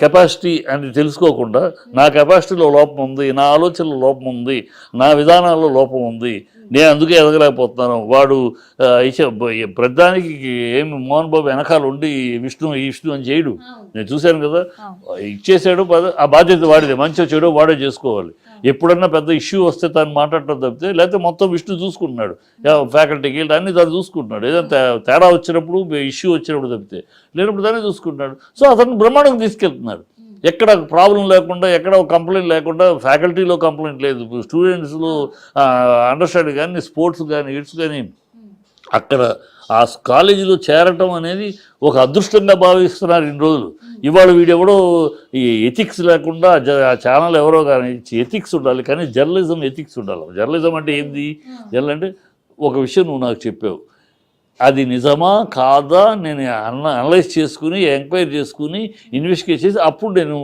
కెపాసిటీ అని తెలుసుకోకుండా, నా కెపాసిటీలో లోపం ఉంది, నా ఆలోచనలో లోపం ఉంది, నా విధానాల్లో లోపం ఉంది, నేను అందుకే ఎదగలేకపోతున్నాను. వాడు ప్రతిదానికి ఏమి మోహన్ బాబు వెనకాల ఉండి విష్ణు అని చేయడు. నేను చూశాను కదా, ఇచ్చేసాడు, ఆ బాధ్యత వాడిదే. మంచిగా చెడు వాడే చేసుకోవాలి. ఎప్పుడన్నా పెద్ద ఇష్యూ వస్తే తను మాట్లాడటం తప్పితే, లేకపోతే మొత్తం విష్ణు చూసుకుంటున్నాడు, ఫ్యాకల్టీకి వెళ్ళి అన్ని తను చూసుకుంటున్నాడు. ఏదైనా తేడా వచ్చినప్పుడు, ఇష్యూ వచ్చినప్పుడు తప్పితే, లేనప్పుడు దాన్ని చూసుకుంటున్నాడు. సో అతను బ్రహ్మాండంగా తీసుకెళ్తున్నాడు. ఎక్కడ ప్రాబ్లం లేకుండా, ఎక్కడ కంప్లైంట్ లేకుండా. ఫ్యాకల్టీలో కంప్లైంట్ లేదు, స్టూడెంట్స్లో అండర్స్టాండింగ్ కానీ, స్పోర్ట్స్ కానీ, ఇట్స్ కానీ. అక్కడ ఆ కాలేజీలో చేరటం అనేది ఒక అదృష్టంగా భావిస్తున్నారు ఇన్ని రోజులు. ఇవాళ వీడెవడో ఈ ఎథిక్స్ లేకుండా, ఆ ఛానల్ ఎవరో కానీ ఎథిక్స్ ఉండాలి, కానీ జర్నలిజం ఎథిక్స్ ఉండాలి. జర్నలిజం అంటే ఏంది? జర్నల్ అంటే ఒక విషయం నువ్వు నాకు చెప్పావు, అది నిజమా కాదా నేను అనలైజ్ చేసుకుని, ఎంక్వైరీ చేసుకుని, ఇన్వెస్టిగేట్ చేసి అప్పుడు నేను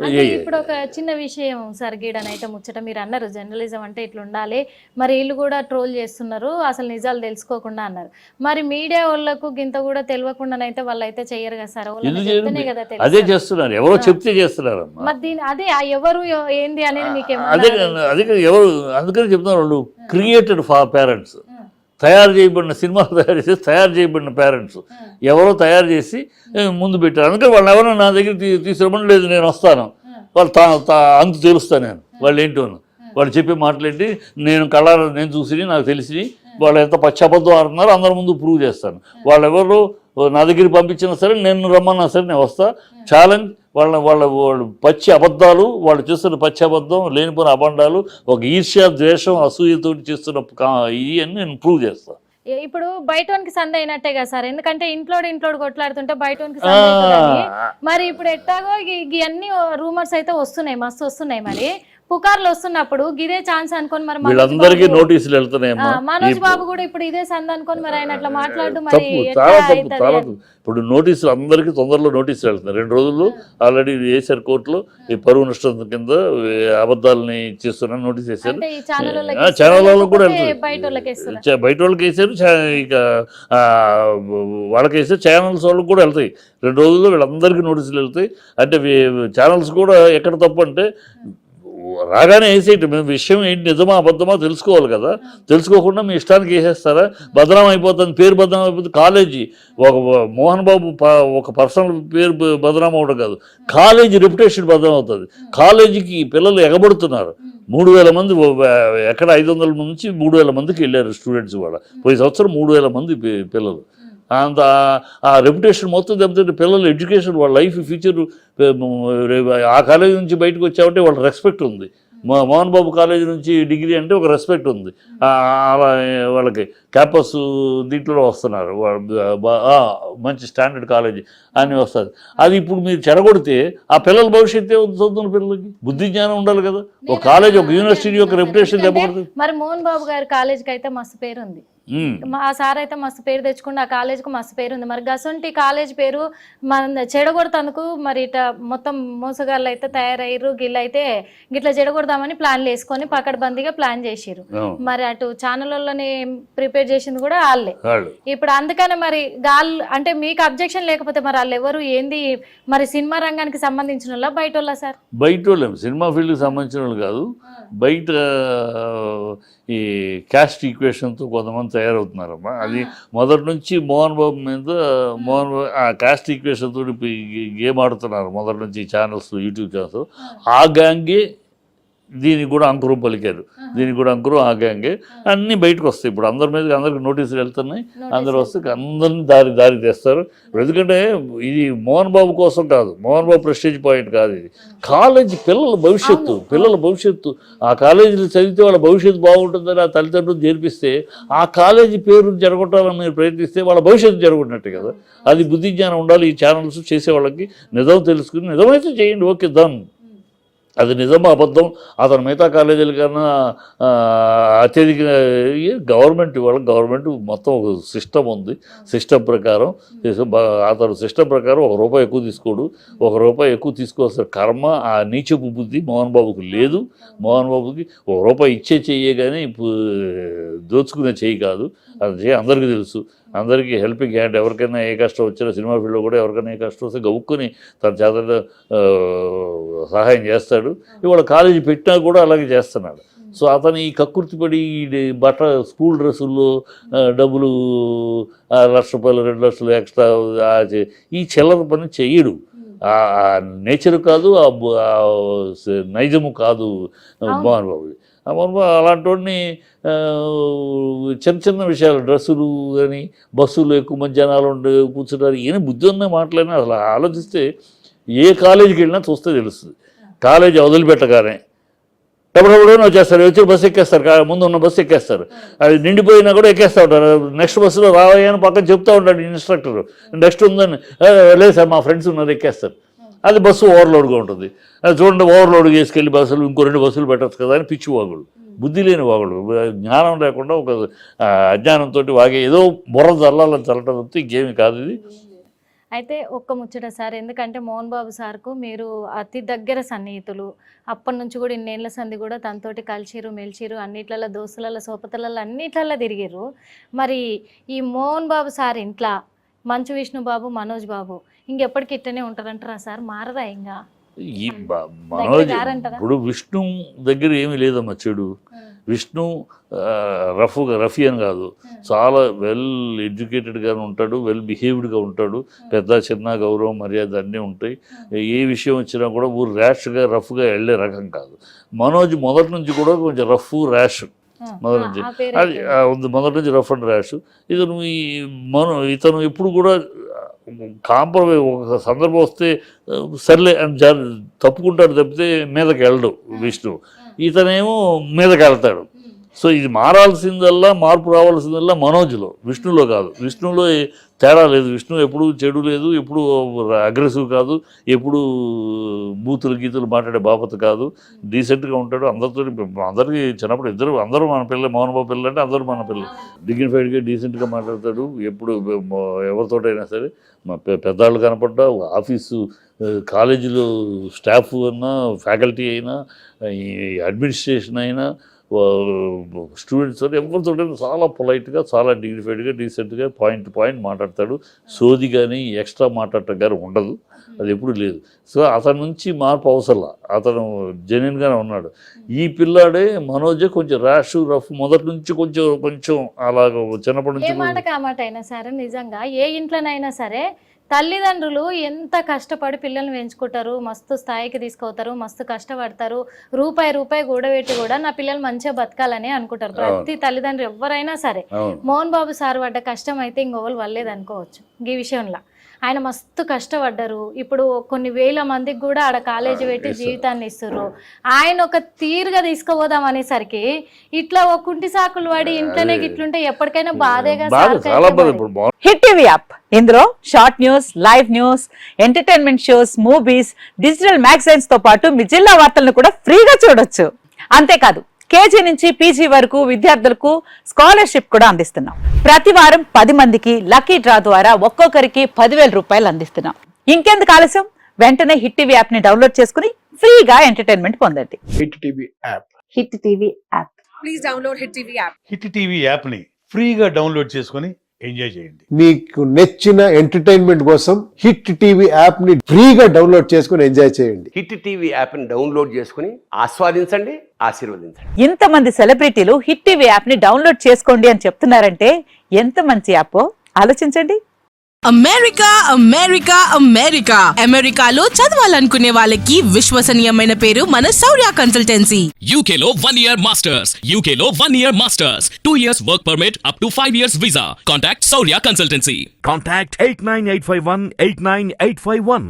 అంటే ఇప్పుడు ఒక చిన్న విషయం సార్ గీడనైతే ముచ్చట మీరు అన్నారు జర్నలిజం అంటే ఇట్లా ఉండాలి, మరి వీళ్ళు కూడా ట్రోల్ చేస్తున్నారు అసలు నిజాలు తెలుసుకోకుండా అన్నారు. మరి మీడియా వాళ్ళకు గింత కూడా తెలియకుండానైతే వాళ్ళు అయితే చెయ్యరు కదా సార్, వాళ్ళకి చెప్తేనే కదా తెలుసు. అదే చేస్తున్నారు, ఎవరో చెప్తే చేస్తున్నారు. మరి దీని అదే ఎవరు ఏంది అనేది మీకేమో అదే ఎవరు, అందుకని చెప్తున్నారు వాళ్ళు క్రియేటెడ్ ఫర్ పేరెంట్స్, తయారు చేయబడిన సినిమాలు తయారు చేయబడిన పేరెంట్స్ ఎవరో తయారు చేసి ముందు పెట్టారు. అందుకని వాళ్ళు ఎవరో నా దగ్గర తీసుకురమని లేదు నేను వస్తాను, వాళ్ళు అంత తెలుస్తాను నేను వాళ్ళు ఏంటో, వాళ్ళు చెప్పే మాటలేంటి నేను కళ్ళారా నేను చూసి నాకు తెలిసి వాళ్ళు ఎంత పశ్చాబద్ధం ఆడుతున్నారో అందరి ముందు ప్రూవ్ చేస్తాను. వాళ్ళు ఎవరు నా దగ్గరికి పంపించినా సరే నేను రమ్మన్నా సరే నేను వస్తా. ఛాలెంజ్ వాళ్ళు పచ్చి అబద్ధాలు, వాళ్ళు చేస్తున్న పచ్చి అబద్ధం, లేనిపోయిన అబండాలు, ఒక ఈర్ష్య ద్వేషం అసూయతో చేస్తున్న ఇవన్నీ నేను ప్రూవ్ చేస్తాను. ఇప్పుడు బయటోనికి సంద అయినట్టే కదా సార్, ఎందుకంటే ఇంట్లో కొట్లాడుతుంటే బయటోనికి సంద అవుతుందని. మరి ఇప్పుడు ఎట్టాగో ఇవన్నీ రూమర్స్ అయితే వస్తున్నాయి, మస్తు వస్తున్నాయి. మరి పుకార్లు వస్తున్నప్పుడు ఇదే ఛాన్స్ అనుకోని మరి వీళ్ళందరికీ నోటీసులు వెళ్తున్నాయి. మనోజ్ బాబు కూడా ఇప్పుడు ఇదే సంద అనుకోని మరి ఆయన అట్లా మాట్లాడడం ఇప్పుడు నోటీసులు అందరికీ తొందరలో నోటీసులు వెళ్తున్నాయి. 2 రోజుల్లో ఆల్రెడీ వేశారు కోర్టులో, ఈ పరువు నష్టం కింద అబద్ధాలని చేస్తున్నా నోటీస్ వేశారు. ఛానల్ కూడా వెళ్తుంది, బయట వాళ్ళకి వేసారు, ఇక వాళ్ళకి వేసారు, ఛానల్స్ వాళ్ళకి కూడా వెళ్తాయి. 2 రోజుల్లో వీళ్ళందరికీ నోటీసులు వెళ్తాయి. అంటే ఛానల్స్ కూడా ఎక్కడ తప్పు అంటే రాగానే వేసేయటం, మేము విషయం ఏంటి నిజమా అబద్ధమా తెలుసుకోవాలి కదా, తెలుసుకోకుండా మీ ఇష్టానికి వేసేస్తారా? బదనాం అయిపోతుంది, పేరు బదనాం అయిపోతుంది. కాలేజీ ఒక మోహన్ బాబు ఒక పర్సనల్ పేరు బదనాం అవడం కాదు, కాలేజీ రెప్యుటేషన్ బదనాం అవుతుంది. కాలేజీకి పిల్లలు ఎగబడుతున్నారు. 3000 మంది, ఎక్కడ 500 నుంచి 3000 మందికి వెళ్ళారు స్టూడెంట్స్ కూడా. పోయి సంవత్సరం 3000 మంది పిల్లలు. అంత ఆ రెప్యుటేషన్ మొత్తం దెబ్బతింటే పిల్లల ఎడ్యుకేషన్, వాళ్ళ లైఫ్ ఫ్యూచర్, ఆ కాలేజీ నుంచి బయటకు వచ్చామంటే వాళ్ళ రెస్పెక్ట్ ఉంది. మోహన్ బాబు కాలేజీ నుంచి డిగ్రీ అంటే ఒక రెస్పెక్ట్ ఉంది. అలా వాళ్ళకి క్యాంపస్ దీంట్లో వస్తున్నారు, మంచి స్టాండర్డ్ కాలేజీ అని వస్తుంది. అది ఇప్పుడు మీరు చెడగొడితే ఆ పిల్లల భవిష్యత్తు చదువుతున్న పిల్లలకి బుద్ధి జ్ఞానం ఉండాలి కదా. ఒక కాలేజ్, ఒక యూనివర్సిటీ యొక్క రెప్యుటేషన్ దెబ్బకొడుతుంది. మరి మోహన్ బాబు గారి కాలేజీకి అయితే మస్తు పేరు ఉంది, ఆ సార్ అయితే మస్తు పేరు తెచ్చుకుంటే ఆ కాలేజీకి మస్తు పేరు ఉంది. మరి గసంటి కాలేజ్ పేరు మన చెడగొడతందుకు మరి ఇట్లా మొత్తం మోసగాళ్ళు అయితే తయారయ్యారు. గిట్లయితే గిట్లా చెడగొడదామని ప్లాన్లు వేసుకొని పకడ్బందీగా ప్లాన్ చేసిరు. మరి అటు ఛానల్లోనే ప్రిపేర్ చేసింది కూడా వాళ్ళే. ఇప్పుడు అందుకనే మరి గాళ్ళు అంటే మీకు అబ్జెక్షన్ లేకపోతే మరి వాళ్ళు ఎవరు ఏంది, మరి సినిమా రంగానికి సంబంధించిన వాళ్ళ బయట వాళ్ళ సార్? బయట వాళ్ళే, సినిమా ఫీల్డ్కి సంబంధించిన వాళ్ళు కాదు. బయట ఈ క్యాస్ట్ ఈక్వేషన్తో కొంతమంది తయారవుతున్నారమ్మా. అది మొదటి నుంచి మోహన్ బాబు మీద ఆ క్యాస్ట్ ఈక్వేషన్ తోటి గేమ్ ఆడుతున్నారు మొదటి నుంచి ఛానల్స్, యూట్యూబ్ ఛానల్స్. ఆ గ్యాంగే దీనికి కూడా అంకురం పలికారు, దీనికి కూడా అంకురం ఆ గ్యాంగే. అన్నీ బయటకు వస్తాయి. ఇప్పుడు అందరికి నోటీసులు వెళ్తున్నాయి, అందరు వస్తే అందరినీ దారి తెస్తారు. ఎందుకంటే ఇది మోహన్ బాబు కోసం కాదు, మోహన్ బాబు ప్రెస్టేజ్ పాయింట్ కాదు. ఇది కాలేజీ పిల్లల భవిష్యత్తు. ఆ కాలేజీలో చదివితే వాళ్ళ భవిష్యత్తు బాగుంటుందని ఆ తల్లిదండ్రులు చేర్పిస్తే, ఆ కాలేజీ పేరు జరగొట్టాలని మీరు ప్రయత్నిస్తే వాళ్ళ భవిష్యత్తు జరగొట్టినట్టు కదా. అది బుద్ధి జ్ఞానం ఉండాలి ఈ ఛానల్స్ చేసే వాళ్ళకి. నిజం తెలుసుకుని నిజమైతే చేయండి, ఓకే డన్. అది నిజం అబద్ధం అతను మిగతా కాలేజీల కన్నా అత్యధిక గవర్నమెంట్ మొత్తం ఒక సిస్టమ్ ఉంది. సిస్టమ్ ప్రకారం అతను సిస్టమ్ ప్రకారం ₹1 ఎక్కువ తీసుకోడు, ₹1 ఎక్కువ తీసుకోవాల్సిన కర్మ ఆ నీచపు బుద్ధి మోహన్ బాబుకి లేదు. మోహన్ బాబుకి ₹1 ఇచ్చే చెయ్యే కానీ దోచుకునే చెయ్యి కాదు. అది అందరికీ తెలుసు. అందరికీ హెల్పింగ్ హ్యాండ్. ఎవరికైనా ఏ కష్టం వచ్చినా సినిమా ఫీల్డ్లో కూడా ఎవరికైనా ఏ కష్టం వస్తే గవ్వుకొని తన చేత సహాయం చేస్తాడు. ఇవాళ కాలేజీ పెట్టినా కూడా అలాగే చేస్తున్నాడు. సో అతను ఈ కక్కుర్తిపడి స్కూల్ డ్రెస్సుల్లో డబ్బులు ₹1,00,000 ₹2,00,000 ఎక్స్ట్రా ఈ చిల్లర పని చెయ్యడు. నేచర్ కాదు, నైజము కాదు మోహన్ బాబుది. అలాంటి వాడిని చిన్న విషయాలు, డ్రెస్సులు కానీ బస్సులు ఎక్కువ మంది జనాలు కూర్చుంటారు, ఈయన బుద్ధి ఉన్న మాటలైనా అసలు ఆలోచిస్తే ఏ కాలేజీకి వెళ్ళినా చూస్తే తెలుస్తుంది. కాలేజీ వదిలిపెట్టగానే ఎప్పుడెప్పుడైనా వచ్చేస్తారు, వచ్చి బస్సు ఎక్కేస్తారు, ముందు ఉన్న బస్సు ఎక్కేస్తారు. అది నిండిపోయినా కూడా ఎక్కేస్తూ ఉంటారు. నెక్స్ట్ బస్సులో రావయ్యా అని పక్కన చెప్తూ ఉంటాడు ఇన్స్ట్రక్టర్. నెక్స్ట్ ఉందని, లేదు సార్ మా ఫ్రెండ్స్ ఉన్నారు ఎక్కేస్తారు. అది బస్సు ఓవర్లోడ్గా ఉంటుంది. అది చూడండి ఓవర్లోడ్ చేసుకెళ్ళి బస్సులు ఇంకో 2 బస్సులు పెట్టచ్చు కదా అని పిచ్చి వాగుడు, బుద్ధి లేని వాగుడు, జ్ఞానం లేకుండా ఒక అజ్ఞానంతో వాగే ఏదో బుర్ర చల్లాలని చల్లటం ఇంకేమి కాదు ఇది. అయితే ఒక్క ముచ్చట సార్, ఎందుకంటే మోహన్ బాబు సార్కు మీరు అతి దగ్గర సన్నిహితులు, అప్పటి నుంచి కూడా ఇన్నేళ్ల సంది కూడా తనతోటి కలిసిరు మెలిచిరు, అన్నిట్లలో దోస్తులలో సోపతలలో అన్నిట్లలో తిరిగిర్రు. మరి ఈ మోహన్ బాబు సార్ ఇంట్లో మంచు విష్ణు బాబు, మనోజ్ బాబు ఇంకెప్పటికి ఇట్టనే ఉంటారంటారా సార్? మారదా ఇంకా? ఈ మనోజ్ ఇప్పుడు విష్ణు దగ్గర ఏమీ లేదమ్మా చెడు. విష్ణు రఫీ అని కాదు, చాలా వెల్ ఎడ్యుకేటెడ్గానే ఉంటాడు, వెల్ బిహేవ్డ్గా ఉంటాడు, పెద్ద చిన్న గౌరవం మర్యాద అన్నీ ఉంటాయి. ఏ విషయం వచ్చినా కూడా ఊరు ర్యాష్గా రఫ్గా వెళ్ళే రకం కాదు. మనోజ్ మొదటి నుంచి కూడా కొంచెం రఫ్ ర్యాష్, మొదటి నుంచి అది మొదటి నుంచి రఫ్ అండ్ ర్యాష్. ఇతను ఎప్పుడు కూడా కాంప్రమైజ్, ఒక సందర్భం వస్తే సర్లే అని తప్పుకుంటాడు తప్పితే మీదకి వెళ్ళడు విష్ణు. ఇతనేమో మీదకి వెళ్తాడు. సో ఇది మారాల్సిందల్లా, మార్పు రావాల్సిందల్లా మనోజ్లో, విష్ణులో కాదు. విష్ణులో తేడా లేదు. విష్ణు ఎప్పుడు చెడు లేదు, ఎప్పుడు అగ్రెసివ్ కాదు, ఎప్పుడు బూతులు గీతులు మాట్లాడే బాపత కాదు, డీసెంట్గా ఉంటాడు. అందరికీ చిన్నప్పుడు అందరూ మన పిల్లలు, మోహన్ బాబు పిల్లలు అంటే అందరూ మన పిల్లలు. డిగ్నిఫైడ్గా డీసెంట్గా మాట్లాడతాడు. ఎప్పుడు ఎవరితోటైనా సరే, మా పెద్దవాళ్ళు కనపడ్డా, ఆఫీసు కాలేజీలో స్టాఫ్ అయినా, ఫ్యాకల్టీ అయినా, ఈ అడ్మినిస్ట్రేషన్ అయినా, స్టూడెంట్స్ ఎవరితో చాలా పొలైట్గా, చాలా డిగ్నిఫైడ్గా, డీసెంట్గా పాయింట్ మాట్లాడతాడు. సోది కానీ ఎక్స్ట్రా మాట్లాడటం కానీ ఉండదు, అది ఎప్పుడు లేదు. సో అతని నుంచి మార్పు అవసరంలా, అతను జెన్యున్గానే ఉన్నాడు. ఈ పిల్లాడే మనోజే కొంచెం ర్యాష్ రఫ్ మొదటి నుంచి కొంచెం అలాగ చిన్నప్పటి నుంచి. ఏ మాట కామాట అయినా సరే, నిజంగా ఏ ఇంట్లోనైనా సరే తల్లిదండ్రులు ఎంత కష్టపడి పిల్లల్ని పెంచుకుంటారు, మస్తు స్థాయికి తీసుకుపోతారు, మస్తు కష్టపడతారు, రూపాయి కూడబెట్టి కూడా నా పిల్లలు మంచిగా బతకాలని అనుకుంటారు ప్రతి తల్లిదండ్రులు ఎవరైనా సరే. మోహన్ బాబు సార్ పడ్డ కష్టం అయితే ఇంకోళ్ళు వల్లేదు అనుకోవచ్చు. ఈ విషయంలో ఆయన మస్తు కష్టపడ్డారు. ఇప్పుడు కొన్ని వేల మందికి కూడా ఆడ కాలేజీ పెట్టి జీవితాన్ని ఇస్తున్నారు. ఆయన ఒక తీరుగా తీసుకుపోదాం అనేసరికి ఇట్లా ఒక కుంటి సాకులు వాడి ఇంట్లోనే ఇట్లుంటే ఎప్పటికైనా బాధేగా. హిట్ టీవీ యాప్, ఇందులో short news, live news, entertainment shows, movies, digital magazines తో పాటు మీ జిల్లా వార్తలను కూడా ఫ్రీగా చూడొచ్చు. అంతేకాదు కేజీ నుంచి పీజీ వరకు విద్యార్థులకు స్కాలర్షిప్ కూడా అందిస్తున్నాం. ప్రతి వారం 10 మందికి లక్కీ డ్రా ద్వారా ఒక్కొక్కరికి 10,000 రూపాయలు అందిస్తున్నాం. ఇంకెందుకు ఆలస్యం, వెంటనే హిట్ టీవీ యాప్ ని డౌన్లోడ్ చేసుకుని ఫ్రీగా ఎంటర్టైన్మెంట్ పొందండి. Hit TV app, hit TV app, please download hit TV app. Hit TV app ని ఫ్రీగా డౌన్లోడ్ చేసుకుని ఎంజాయ్ చేయండి. మీకు నచ్చిన ఎంటర్టైన్మెంట్ కోసం హిట్ టీవీ యాప్ ని ఫ్రీగా డౌన్లోడ్ చేసుకుని ఎంజాయ్ చేయండి. హిట్ టీవీ యాప్ ని డౌన్లోడ్ చేసుకుని ఆస్వాదించండి, ఆశీర్వదించండి. ఇంతమంది సెలబ్రిటీలు హిట్ టీవీ యాప్ ని డౌన్లోడ్ చేసుకోండి అని చెప్తున్నారంటే ఎంత మంచి యాప్ ఆలోచించండి. అమెరికాలో చదవాలనుకునే వాళ్ళకి విశ్వసనీయమైన పేరు మన శౌర్య కన్సల్టెన్సీ. UK లో 1 year masters, UK లో 1 year masters, 2 years work permit up to 5 years visa. Contact Saurya Consultancy. Contact 89851 89851.